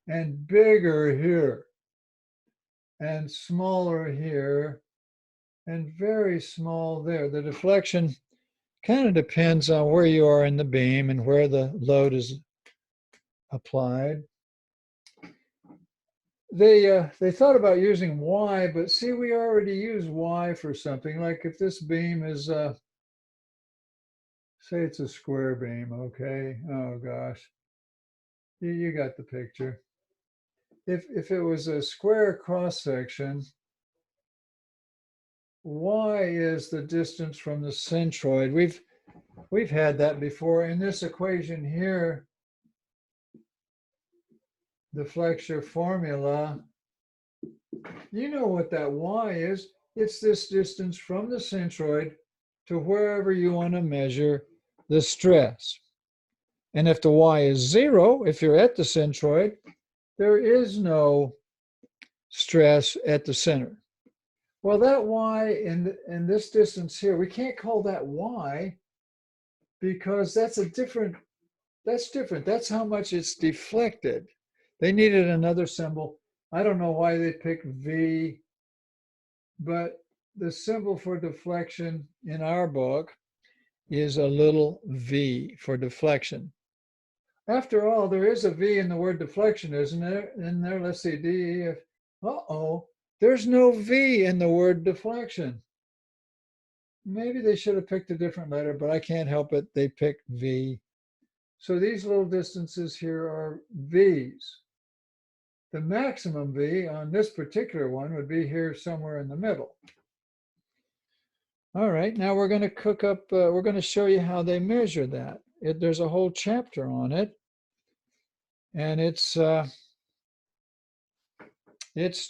and bigger here and smaller here and very small there. The deflection kind of depends on where you are in the beam and where the load is applied. They thought about using Y, but see, we already use Y for something. Like if this beam is, say it's a square beam, okay? Oh gosh, you got the picture. If it was a square cross section, Y is the distance from the centroid. We've had that before in this equation here. The flexure formula, you know what that Y is. It's this distance from the centroid to wherever you want to measure the stress. And if the Y is 0, if you're at the centroid, there is no stress at the center. Well, that Y in this distance here, we can't call that Y because that's different. That's how much it's deflected. They needed another symbol. I don't know why they picked V, but the symbol for deflection in our book is a little v for deflection. After all, there is a V in the word deflection, isn't there? In there, let's see, D, E, F. Uh-oh, there's no V in the word deflection. Maybe they should have picked a different letter, but I can't help it. They picked V. So these little distances here are V's. The maximum V on this particular one would be here somewhere in the middle. All right, now we're going to cook up, we're going to show you how they measure that. There's a whole chapter on it, and it's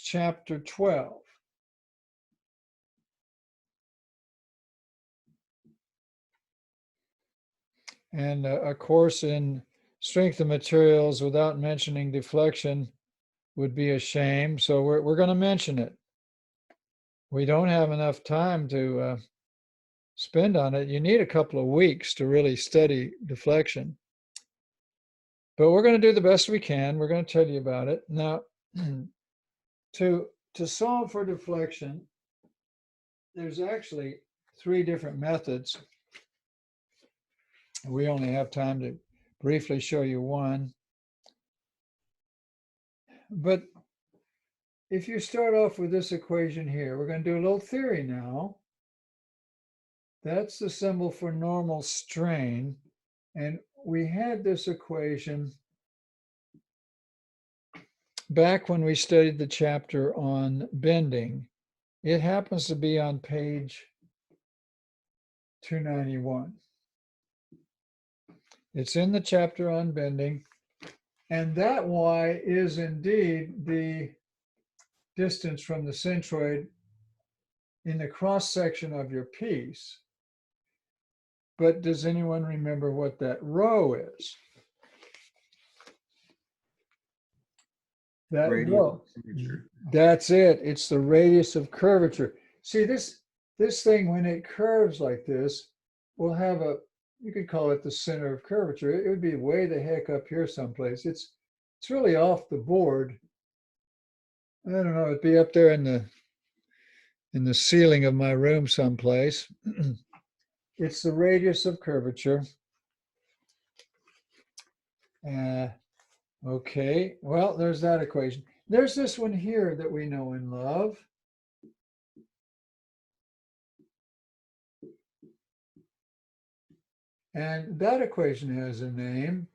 chapter 12. And a course in strength of materials without mentioning deflection would be a shame. So we're going to mention it. We don't have enough time to spend on it. You need a couple of weeks to really study deflection. But we're going to do the best we can. We're going to tell you about it. Now, to solve for deflection, there's actually 3 different methods. We only have time to briefly show you one. But if you start off with this equation here, we're going to do a little theory now. That's the symbol for normal strain. And we had this equation back when we studied the chapter on bending. It happens to be on page 291. It's in the chapter on bending. And that Y is indeed the distance from the centroid in the cross section of your piece. But does anyone remember what that rho is? That rho. That's it. It's the radius of curvature. See, this thing, when it curves like this, will have you could call it the center of curvature. It would be way the heck up here someplace. It's really off the board. I don't know, it'd be up there in the ceiling of my room someplace. It's the radius of curvature. Okay, well, there's that equation. There's this one here that we know and love. And that equation has a name,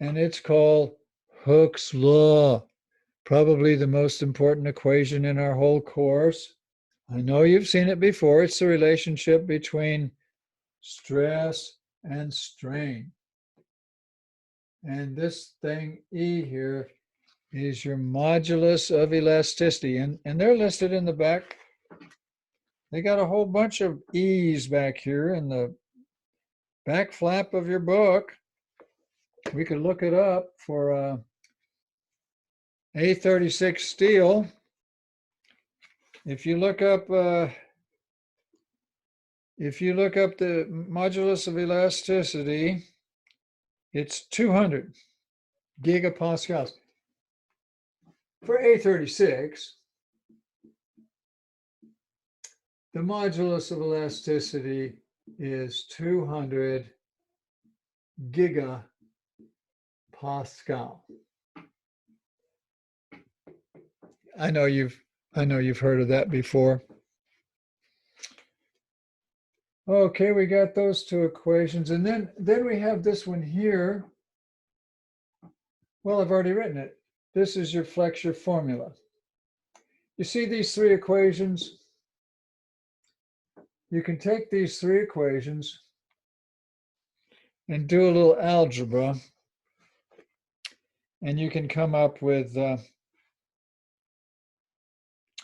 and it's called Hooke's law, probably the most important equation in our whole course. I know you've seen it before. It's the relationship between stress and strain. And this thing E here is your modulus of elasticity. And they're listed in the back. They got a whole bunch of E's back here in the back flap of your book. We could look it up for A36 steel. If you look up the modulus of elasticity, it's 200 gigapascals. For A36, the modulus of elasticity is 200 gigapascal. I know you've heard of that before. Okay, we got those two equations, and then we have this one here. Well, I've already written it. This is your flexure formula. You see these three equations? You can take these three equations and do a little algebra, and you can come up with,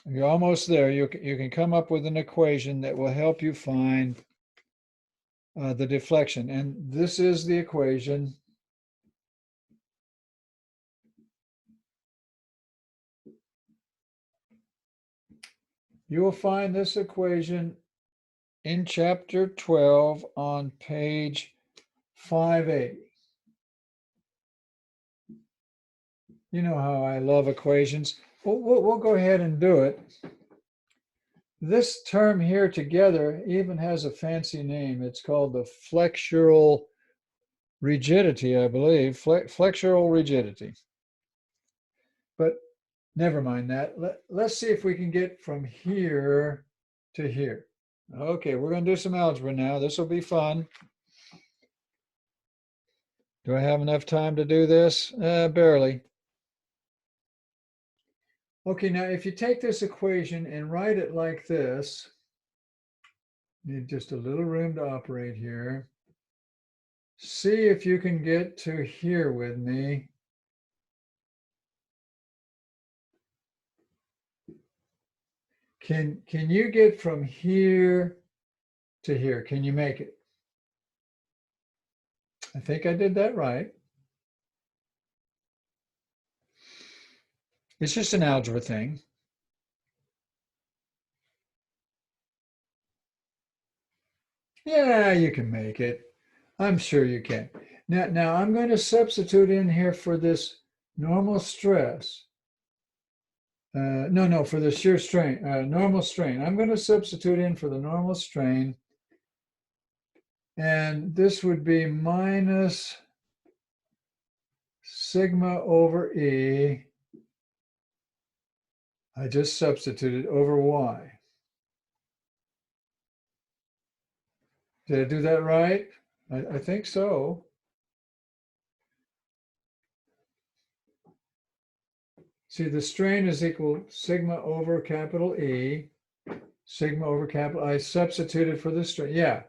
you're almost there. You can come up with an equation that will help you find the deflection. And this is the equation. You will find this equation in chapter 12 on page 580. You know how I love equations. We'll go ahead and do it. This term here together even has a fancy name. It's called the flexural rigidity, I believe. Flexural rigidity. But never mind that. Let's see if we can get from here to here. Okay, we're going to do some algebra now. This will be fun. Do I have enough time to do this? Barely. Okay, now if you take this equation and write it like this, need just a little room to operate here. See if you can get to here with me. Can you get from here to here? Can you make it? I think I did that right. It's just an algebra thing. Yeah, you can make it. I'm sure you can. Now I'm going to substitute in here for this normal stress. No, for the shear strain, normal strain. I'm going to substitute in for the normal strain. And this would be minus sigma over E. I just substituted over Y. Did I do that right? I think so. See, the strain is equal sigma over capital E, sigma over capital I substituted for the strain. Yeah.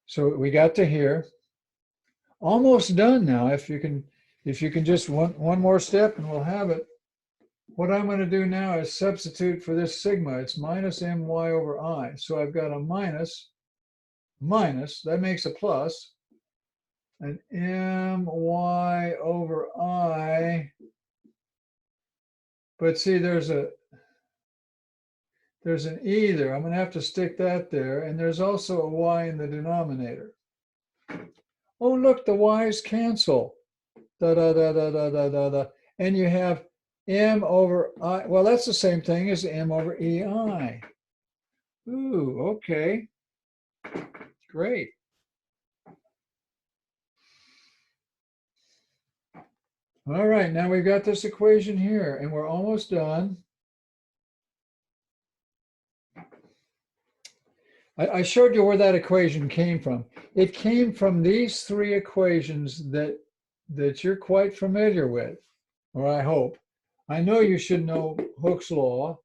So we got to here. Almost done now. If you can just one more step and we'll have it. What I'm going to do now is substitute for this sigma. It's minus my over I. So I've got a minus, that makes a plus, an my over I. But see, there's an E there. I'm going to have to stick that there. And there's also a Y in the denominator. Oh, look, the Y's cancel. Da, da, da, da, da, da, da, da. And you have M over I. Well, that's the same thing as M over EI. Ooh, okay. Great. All right, now we've got this equation here, and we're almost done. I showed you where that equation came from. It came from these three equations that you're quite familiar with, or I hope. I know you should know Hooke's law.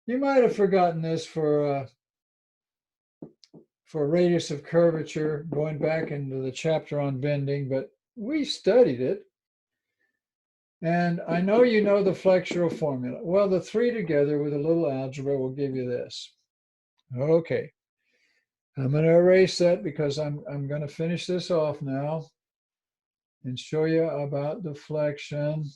You might have forgotten this for radius of curvature, going back into the chapter on bending, but we studied it. And I know you know the flexural formula. Well, the three together with a little algebra will give you this. Okay. I'm going to erase that because I'm going to finish this off now and show you about deflection.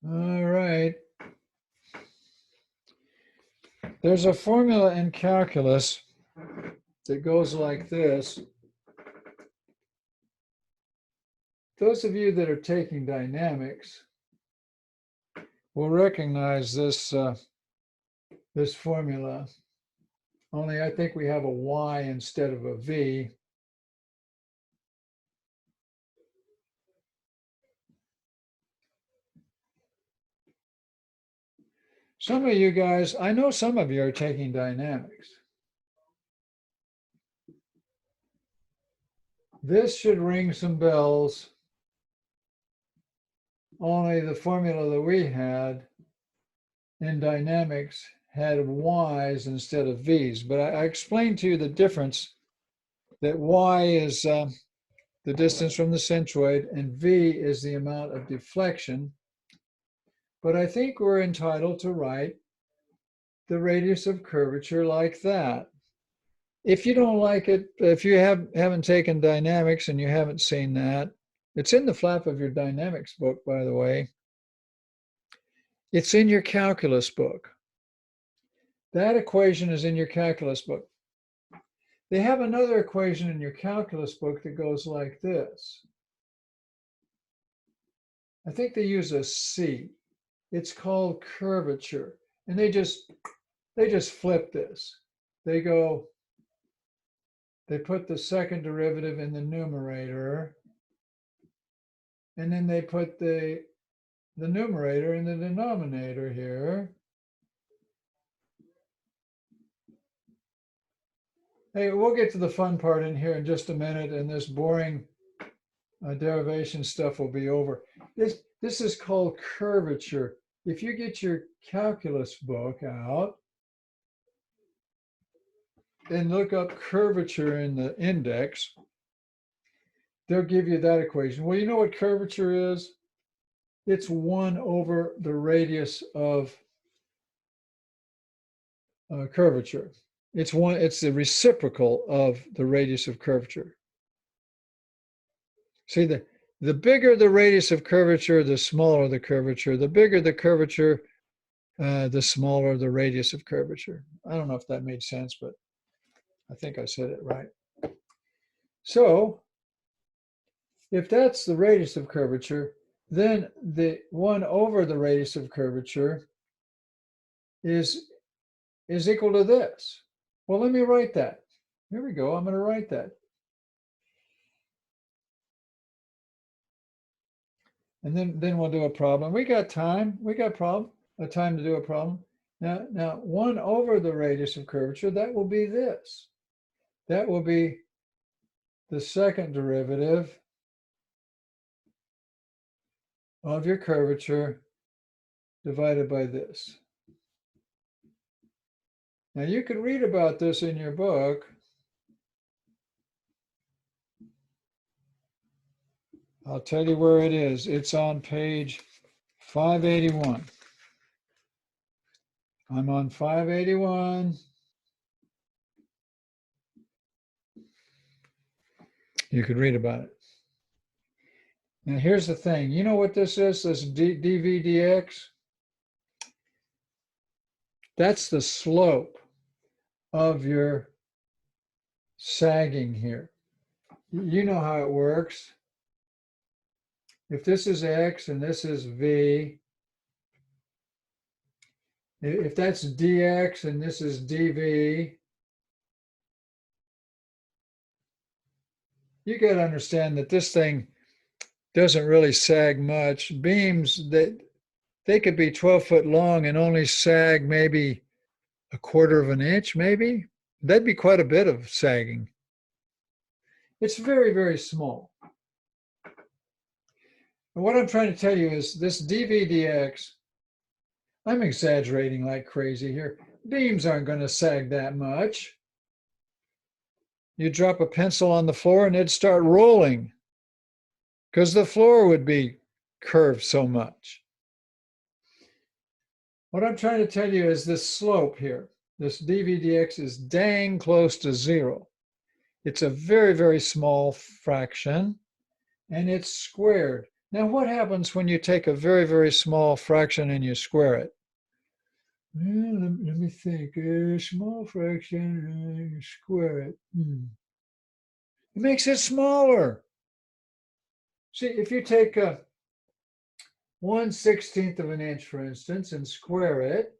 All right. There's a formula in calculus that goes like this. Those of you that are taking dynamics will recognize this, this formula, only I think we have a y instead of a v. Some of you guys, I know some of you are taking dynamics. This should ring some bells, only the formula that we had in dynamics had y's instead of v's. But I explained to you the difference, that y is the distance from the centroid and v is the amount of deflection. But I think we're entitled to write the radius of curvature like that. If you don't like it, if you haven't taken dynamics and you haven't seen that, it's in the flap of your dynamics book, by the way. It's in your calculus book. That equation is in your calculus book. They have another equation in your calculus book that goes like this. I think they use a C. It's called curvature. And they just flip this. They put the second derivative in the numerator, and then they put the numerator in the denominator here. Hey, we'll get to the fun part in here in just a minute, and this boring derivation stuff will be over. This is called curvature. If you get your calculus book out and look up curvature in the index, they'll give you that equation. Well, you know what curvature is? It's 1 over the radius of curvature. It's the reciprocal of the radius of curvature. See, the bigger the radius of curvature, the smaller the curvature. The bigger the curvature, the smaller the radius of curvature. I don't know if that made sense, but I think I said it right. So if that's the radius of curvature, then the 1 over the radius of curvature is equal to this. Well, let me write that. Here we go. I'm going to write that. And then we'll do a problem. We got time. We got time to do a problem. Now 1 over the radius of curvature, that will be this. That will be the second derivative of your curvature divided by this. Now you can read about this in your book. I'll tell you where it is. It's on page 581. I'm on 581. You could read about it. Now here's the thing. You know what this is? This dv dx? That's the slope of your sagging here. You know how it works. If this is x and this is v, if that's dx and this is dv, you got to understand that this thing, doesn't really sag much. Beams, they could be 12 foot long and only sag maybe a quarter of an inch, maybe. That'd be quite a bit of sagging. It's very, very small. And what I'm trying to tell you is this DVDX, I'm exaggerating like crazy here. Beams aren't going to sag that much. You drop a pencil on the floor and it'd start rolling because the floor would be curved so much. What I'm trying to tell you is this slope here, this DVDX is dang close to zero. It's a very, very small fraction and it's squared. Now, what happens when you take a very, very small fraction and you square it? Well, let me think. A small fraction, square it. It makes it smaller. See, if you take a 1/16 of an inch, for instance, and square it,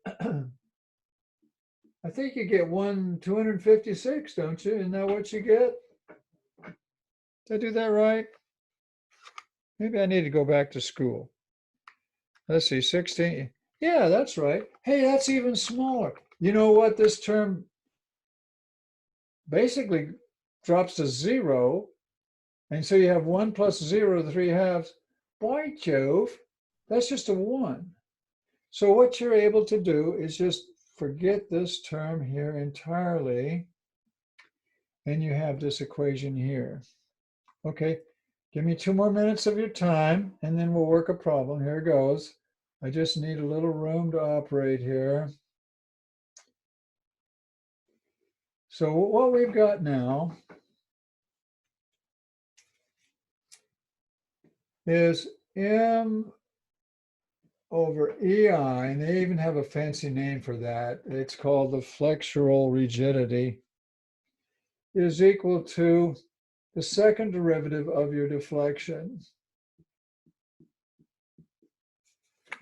I think you get 256, don't you? Isn't that what you get? Did I do that right? Maybe I need to go back to school. Let's see, 16. Yeah, that's right. Hey, that's even smaller. You know what? This term basically drops to zero. And so you have 1 plus 0 to 3/2. By Jove, that's just a 1. So what you're able to do is just forget this term here entirely. And you have this equation here. Okay, give me 2 more minutes of your time, and then we'll work a problem. Here it goes. I just need a little room to operate here. So what we've got now is M over EI, and they even have a fancy name for that. It's called the flexural rigidity, is equal to the second derivative of your deflection.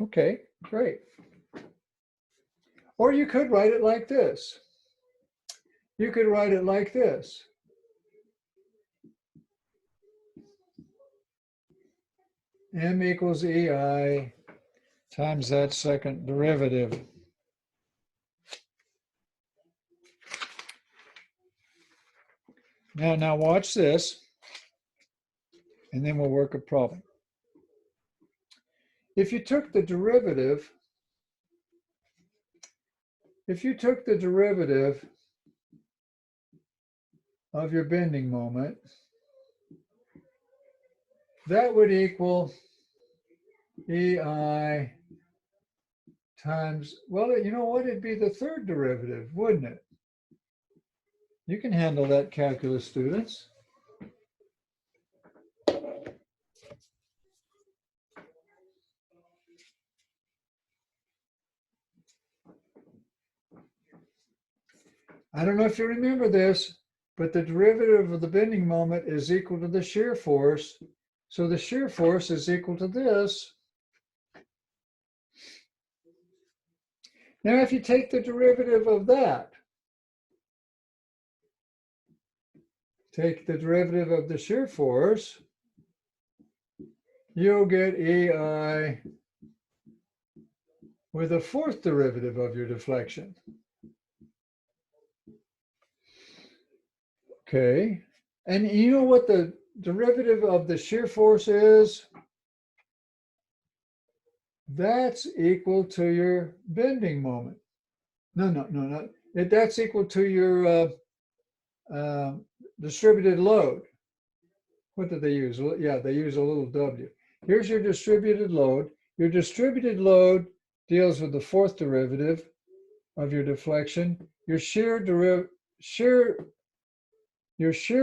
Okay, great. Or you could write it like this. You could write it like this. M equals EI times that second derivative. Now watch this, and then we'll work a problem. If you took the derivative of your bending moment, that would equal EI times, well, you know what? It'd be the third derivative, wouldn't it? You can handle that, calculus students. I don't know if you remember this, but the derivative of the bending moment is equal to the shear force. So the shear force is equal to this. Now, if you take the derivative of that, take the derivative of the shear force, you'll get EI with a fourth derivative of your deflection. Okay, and you know what the derivative of the shear force is? That's equal to your bending moment. No. That's equal to your distributed load. What did they use? Yeah, they use a little w. Here's your distributed load. Your distributed load deals with the fourth derivative of your deflection. Your shear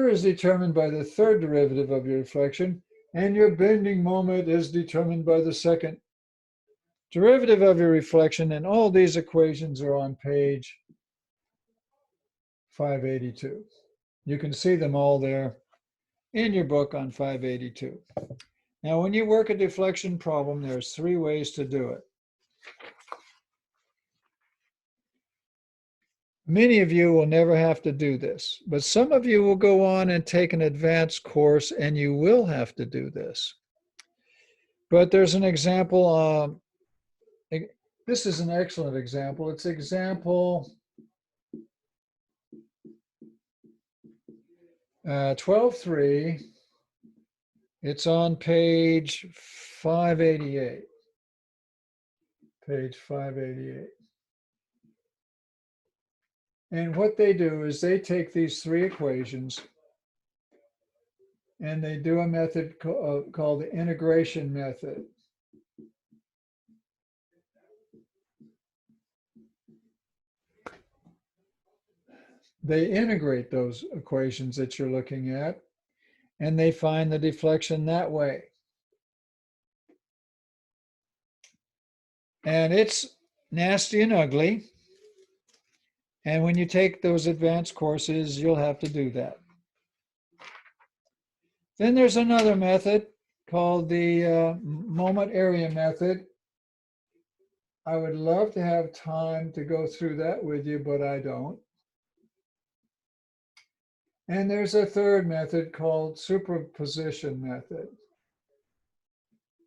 is determined by the third derivative of your deflection, and your bending moment is determined by the second derivative of your reflection, and all these equations are on page 582. You can see them all there in your book on 582. Now, when you work a deflection problem, there's 3 ways to do it. Many of you will never have to do this, but some of you will go on and take an advanced course and you will have to do this. But there's an example. This is an excellent example. It's example 12.3. It's on page 588. Page 588. And what they do is they take these three equations and they do a method called the integration method. They integrate those equations that you're looking at, and they find the deflection that way. And it's nasty and ugly. And when you take those advanced courses, you'll have to do that. Then there's another method called the moment area method. I would love to have time to go through that with you, but I don't. And there's a third method called superposition method.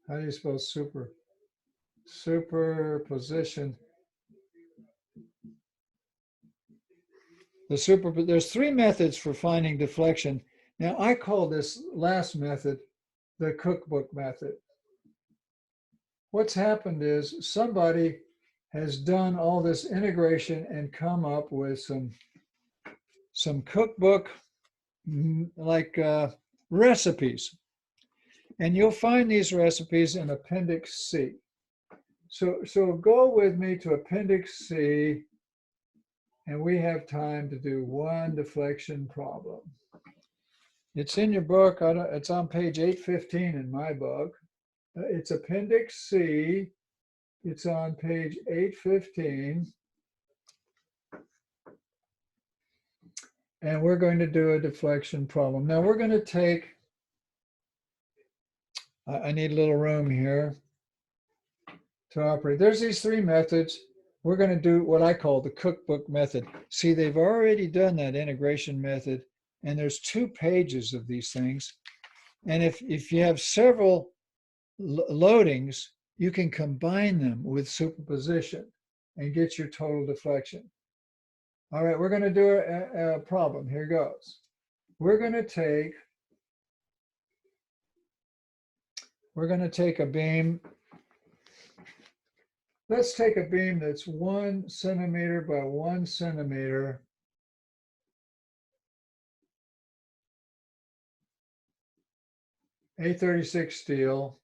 How do you spell superposition? There's three methods for finding deflection. Now I call this last method the cookbook method. What's happened is somebody has done all this integration and come up with some cookbook like recipes. And you'll find these recipes in Appendix C. So go with me to Appendix C, and we have time to do one deflection problem. It's in your book. It's on page 815 in my book. It's Appendix C. It's on page 815. And we're going to do a deflection problem. Now we're going to take, I need a little room here to operate. There's these three methods. We're going to do what I call the cookbook method. See, they've already done that integration method, and there's 2 pages of these things. And if you have several loadings, you can combine them with superposition and get your total deflection. All right, we're going to do a problem. Here goes. We're going to take a beam. Let's take a beam that's 1 centimeter by 1 centimeter. A36 steel.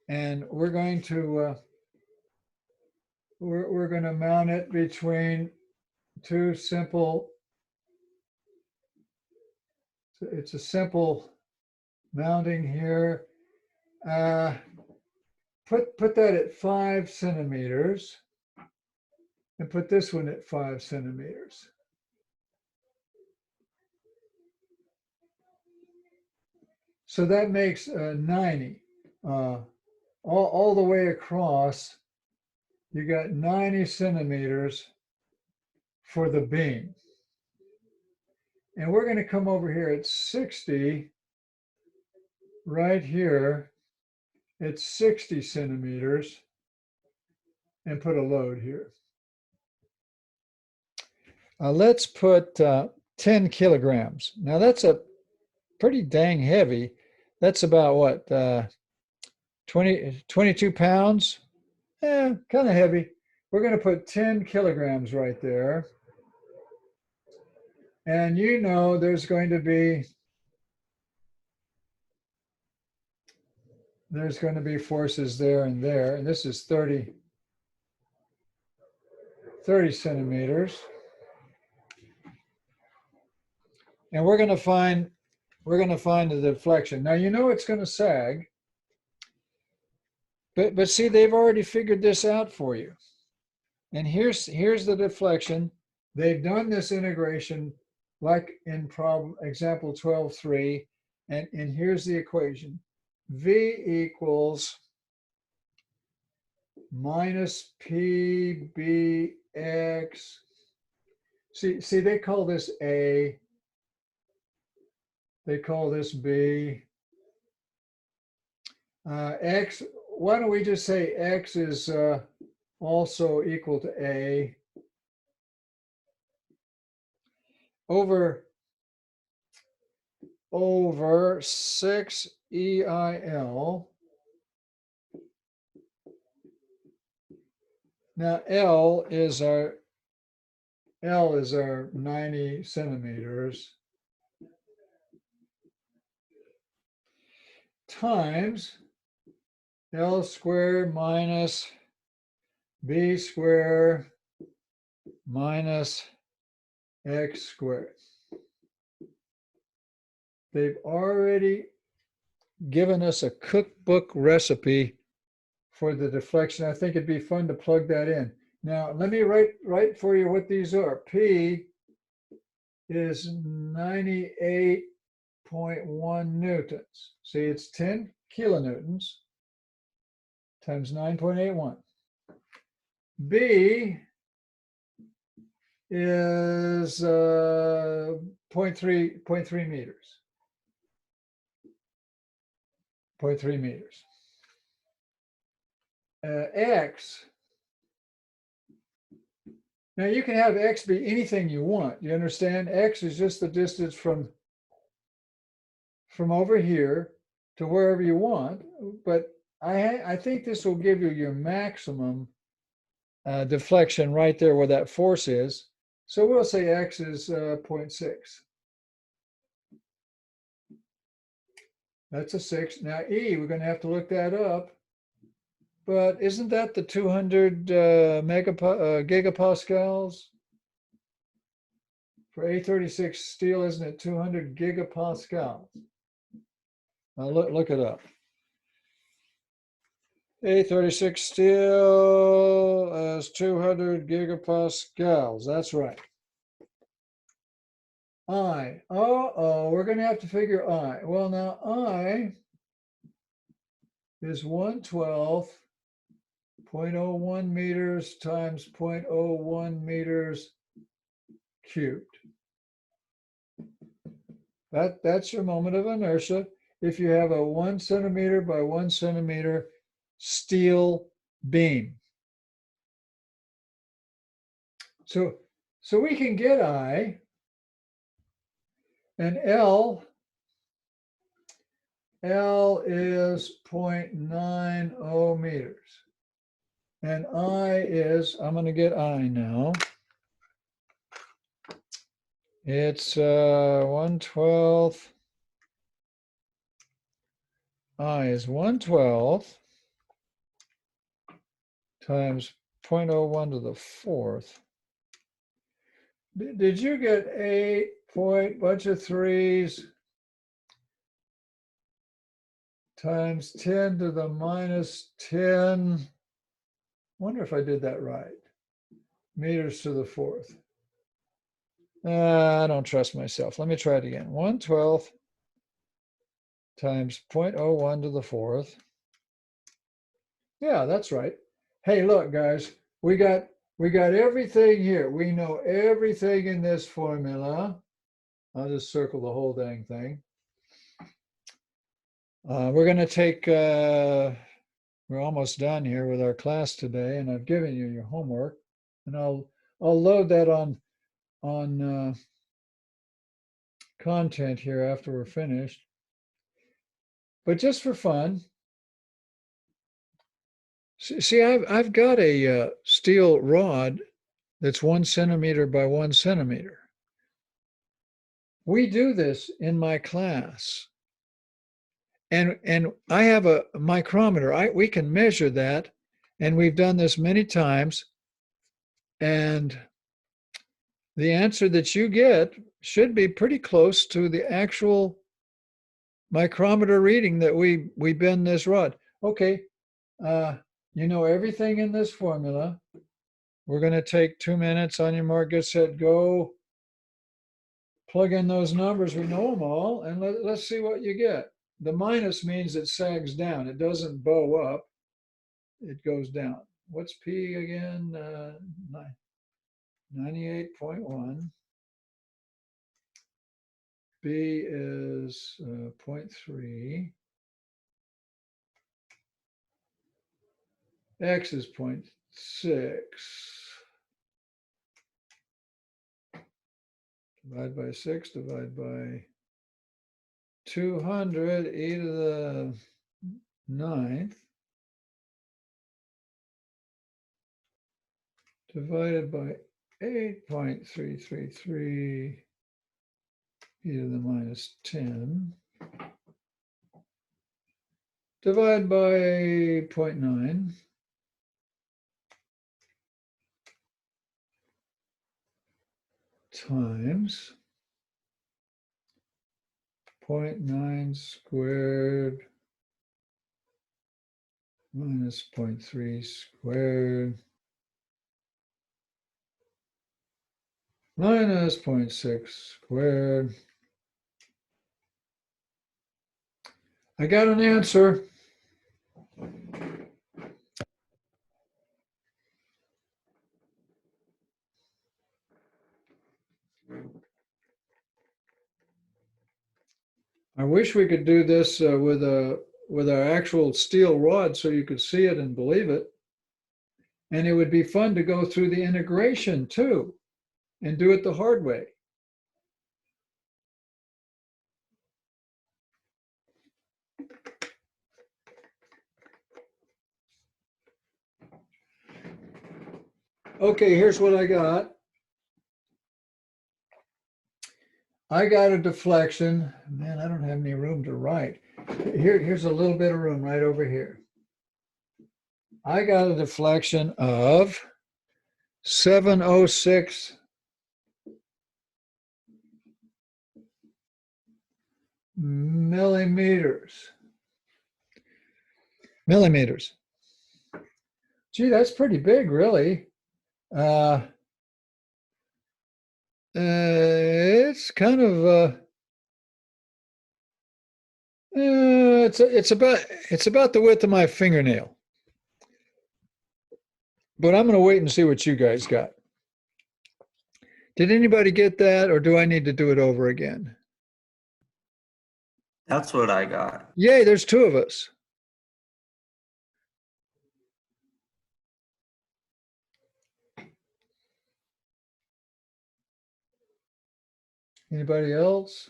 And we're going to mount it between 2 simple. It's a simple mounting here. Put that at 5 centimeters, and put this one at 5 centimeters. So that makes 90. All the way across, you got 90 centimeters for the beam. And we're going to come over here at 60, right here, at 60 centimeters, and put a load here. Let's put 10 kilograms. Now that's a pretty dang heavy. That's about what, 22 pounds? Kind of heavy. We're going to put 10 kilograms right there. And you know there's going to be forces there and there. And this is 30 centimeters. And we're going to find the deflection. Now you know it's going to sag. But see, they've already figured this out for you. And here's the deflection. They've done this integration like in problem example 12.3, and here's the equation. V equals minus PBX. See, they call this A. They call this B. X, why don't we just say X is also equal to A over 6 EIL. Now L is our 90 centimeters times L squared minus B squared minus X squared. They've already given us a cookbook recipe for the deflection. I think it'd be fun to plug that in. Now, let me write for you what these are. P is 98.1 newtons. See, it's 10 kilonewtons times 9.81. B is 0.3 meters. 0.3 meters. X, now you can have X be anything you want. You understand? X is just the distance from over here to wherever you want. But I think this will give you your maximum deflection right there where that force is. So we'll say X is 0.6. That's a 6. Now E, we're going to have to look that up. But isn't that the 200 gigapascals? For A36 steel, isn't it 200 gigapascals? Now look it up. A36 steel is 200 gigapascals. That's right. I. We're going to have to figure I. Well, now I is 1/12.01 meters times 0.01 meters cubed. That's your moment of inertia if you have a 1 centimeter by 1 centimeter steel beam. So we can get I, and L is 0.90 meters. And I is, I'm going to get I now. It's 1/12. I is 1/12 times 0.01 to the 4th. Did you get 8 point bunch of 3s times 10 to the minus 10? Wonder if I did that right. Meters to the 4th. I don't trust myself. Let me try it again. 1/12 times 0.01 to the 4th. Yeah, that's right. Hey, look, guys, we got everything here. We know everything in this formula. I'll just circle the whole dang thing. We're going to take, we're almost done here with our class today, and I've given you your homework, and I'll load that on content here after we're finished. But just for fun, see, I've got a steel rod that's 1 centimeter by 1 centimeter. We do this in my class. And I have a micrometer. We can measure that, and we've done this many times. And the answer that you get should be pretty close to the actual micrometer reading that we bend this rod. Okay, you know everything in this formula. We're going to take 2 minutes. On your mark, get set, go. Plug in those numbers. We know them all, and let's see what you get. The minus means it sags down. It doesn't bow up. It goes down. What's P again? 98.1 B is 0.3. X is 0.6. Divide by 6, divide by 200, e to the 9th, divided by 8.333, e to the minus 10, divided by 0.9, times 0.9 squared minus 0.3 squared minus 0.6 squared. I got an answer. I wish we could do this with our actual steel rod so you could see it and believe it. And it would be fun to go through the integration too and do it the hard way. Okay, here's what I got. I got a deflection. Man, I don't have any room to write. Here's a little bit of room right over here. I got a deflection of 706 millimeters. Gee, that's pretty big, really. It's kind of it's about the width of my fingernail. But I'm going to wait and see what you guys got. Did anybody get that, or do I need to do it over again? That's what I got. Yay, there's two of us. Anybody else?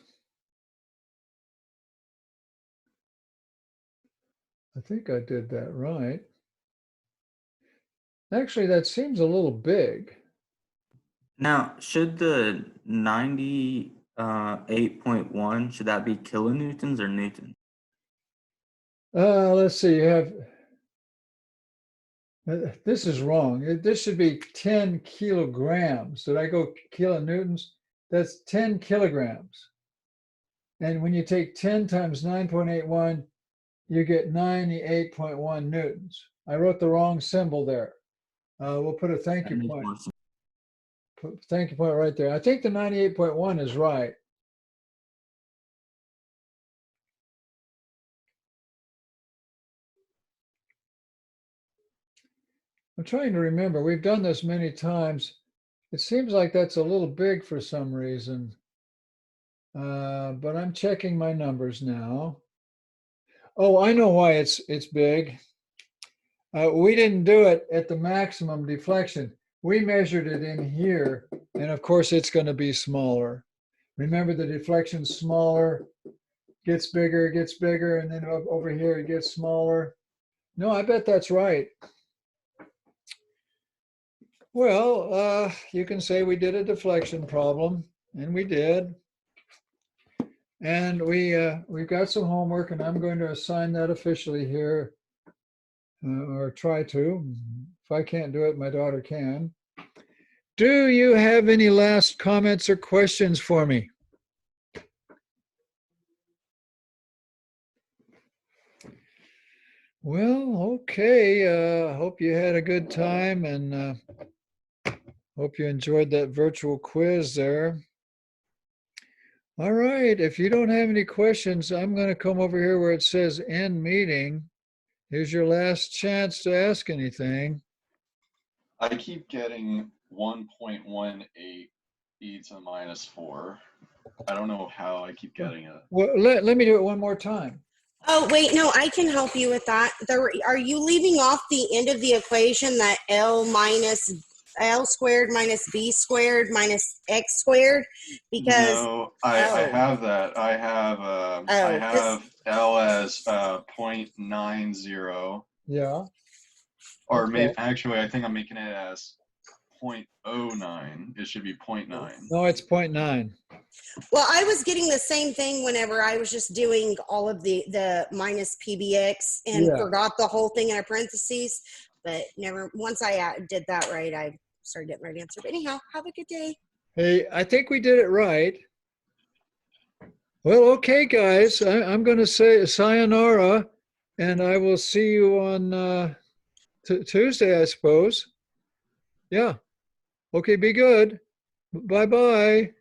I think I did that right. Actually, that seems a little big. Now, should the 98.1, should that be kilonewtons or newtons? Let's see, you have, this is wrong. This should be 10 kilograms. Did I go kilonewtons? That's 10 kilograms. And when you take 10 times 9.81, you get 98.1 newtons. I wrote the wrong symbol there. We'll put a thank you point. Thank you point right there. I think the 98.1 is right. I'm trying to remember. We've done this many times. It seems like that's a little big for some reason. But I'm checking my numbers now. Oh, I know why it's big. We didn't do it at the maximum deflection. We measured it in here, and of course it's going to be smaller. Remember, the deflection's smaller, gets bigger, and then over here it gets smaller. No, I bet that's right. Well, you can say we did a deflection problem, and we did. And we've got some homework, and I'm going to assign that officially here, or try to. If I can't do it, my daughter can. Do you have any last comments or questions for me? Well, okay. Hope you had a good time, and hope you enjoyed that virtual quiz there. All right. If you don't have any questions, I'm going to come over here where it says end meeting. Here's your last chance to ask anything. I keep getting 1.18 e to the minus 4. I don't know how I keep getting it. Well, let me do it one more time. Oh, wait, no, I can help you with that. Are you leaving off the end of the equation that L squared minus B squared minus X squared? Because, No, I oh. have that. I have Oh, I 'cause- have L as 0.90, Yeah. or Okay. maybe actually I think I'm making it as 0.09. It should be 0.9. No, it's 0.9. well, I was getting the same thing whenever I was just doing all of the minus PBX and Yeah. forgot the whole thing in a parentheses. But once I did that right, I started getting the right answer. But anyhow, have a good day. Hey, I think we did it right. Well, okay, guys, I'm going to say sayonara, and I will see you on Tuesday, I suppose. Yeah. Okay, be good. Bye-bye.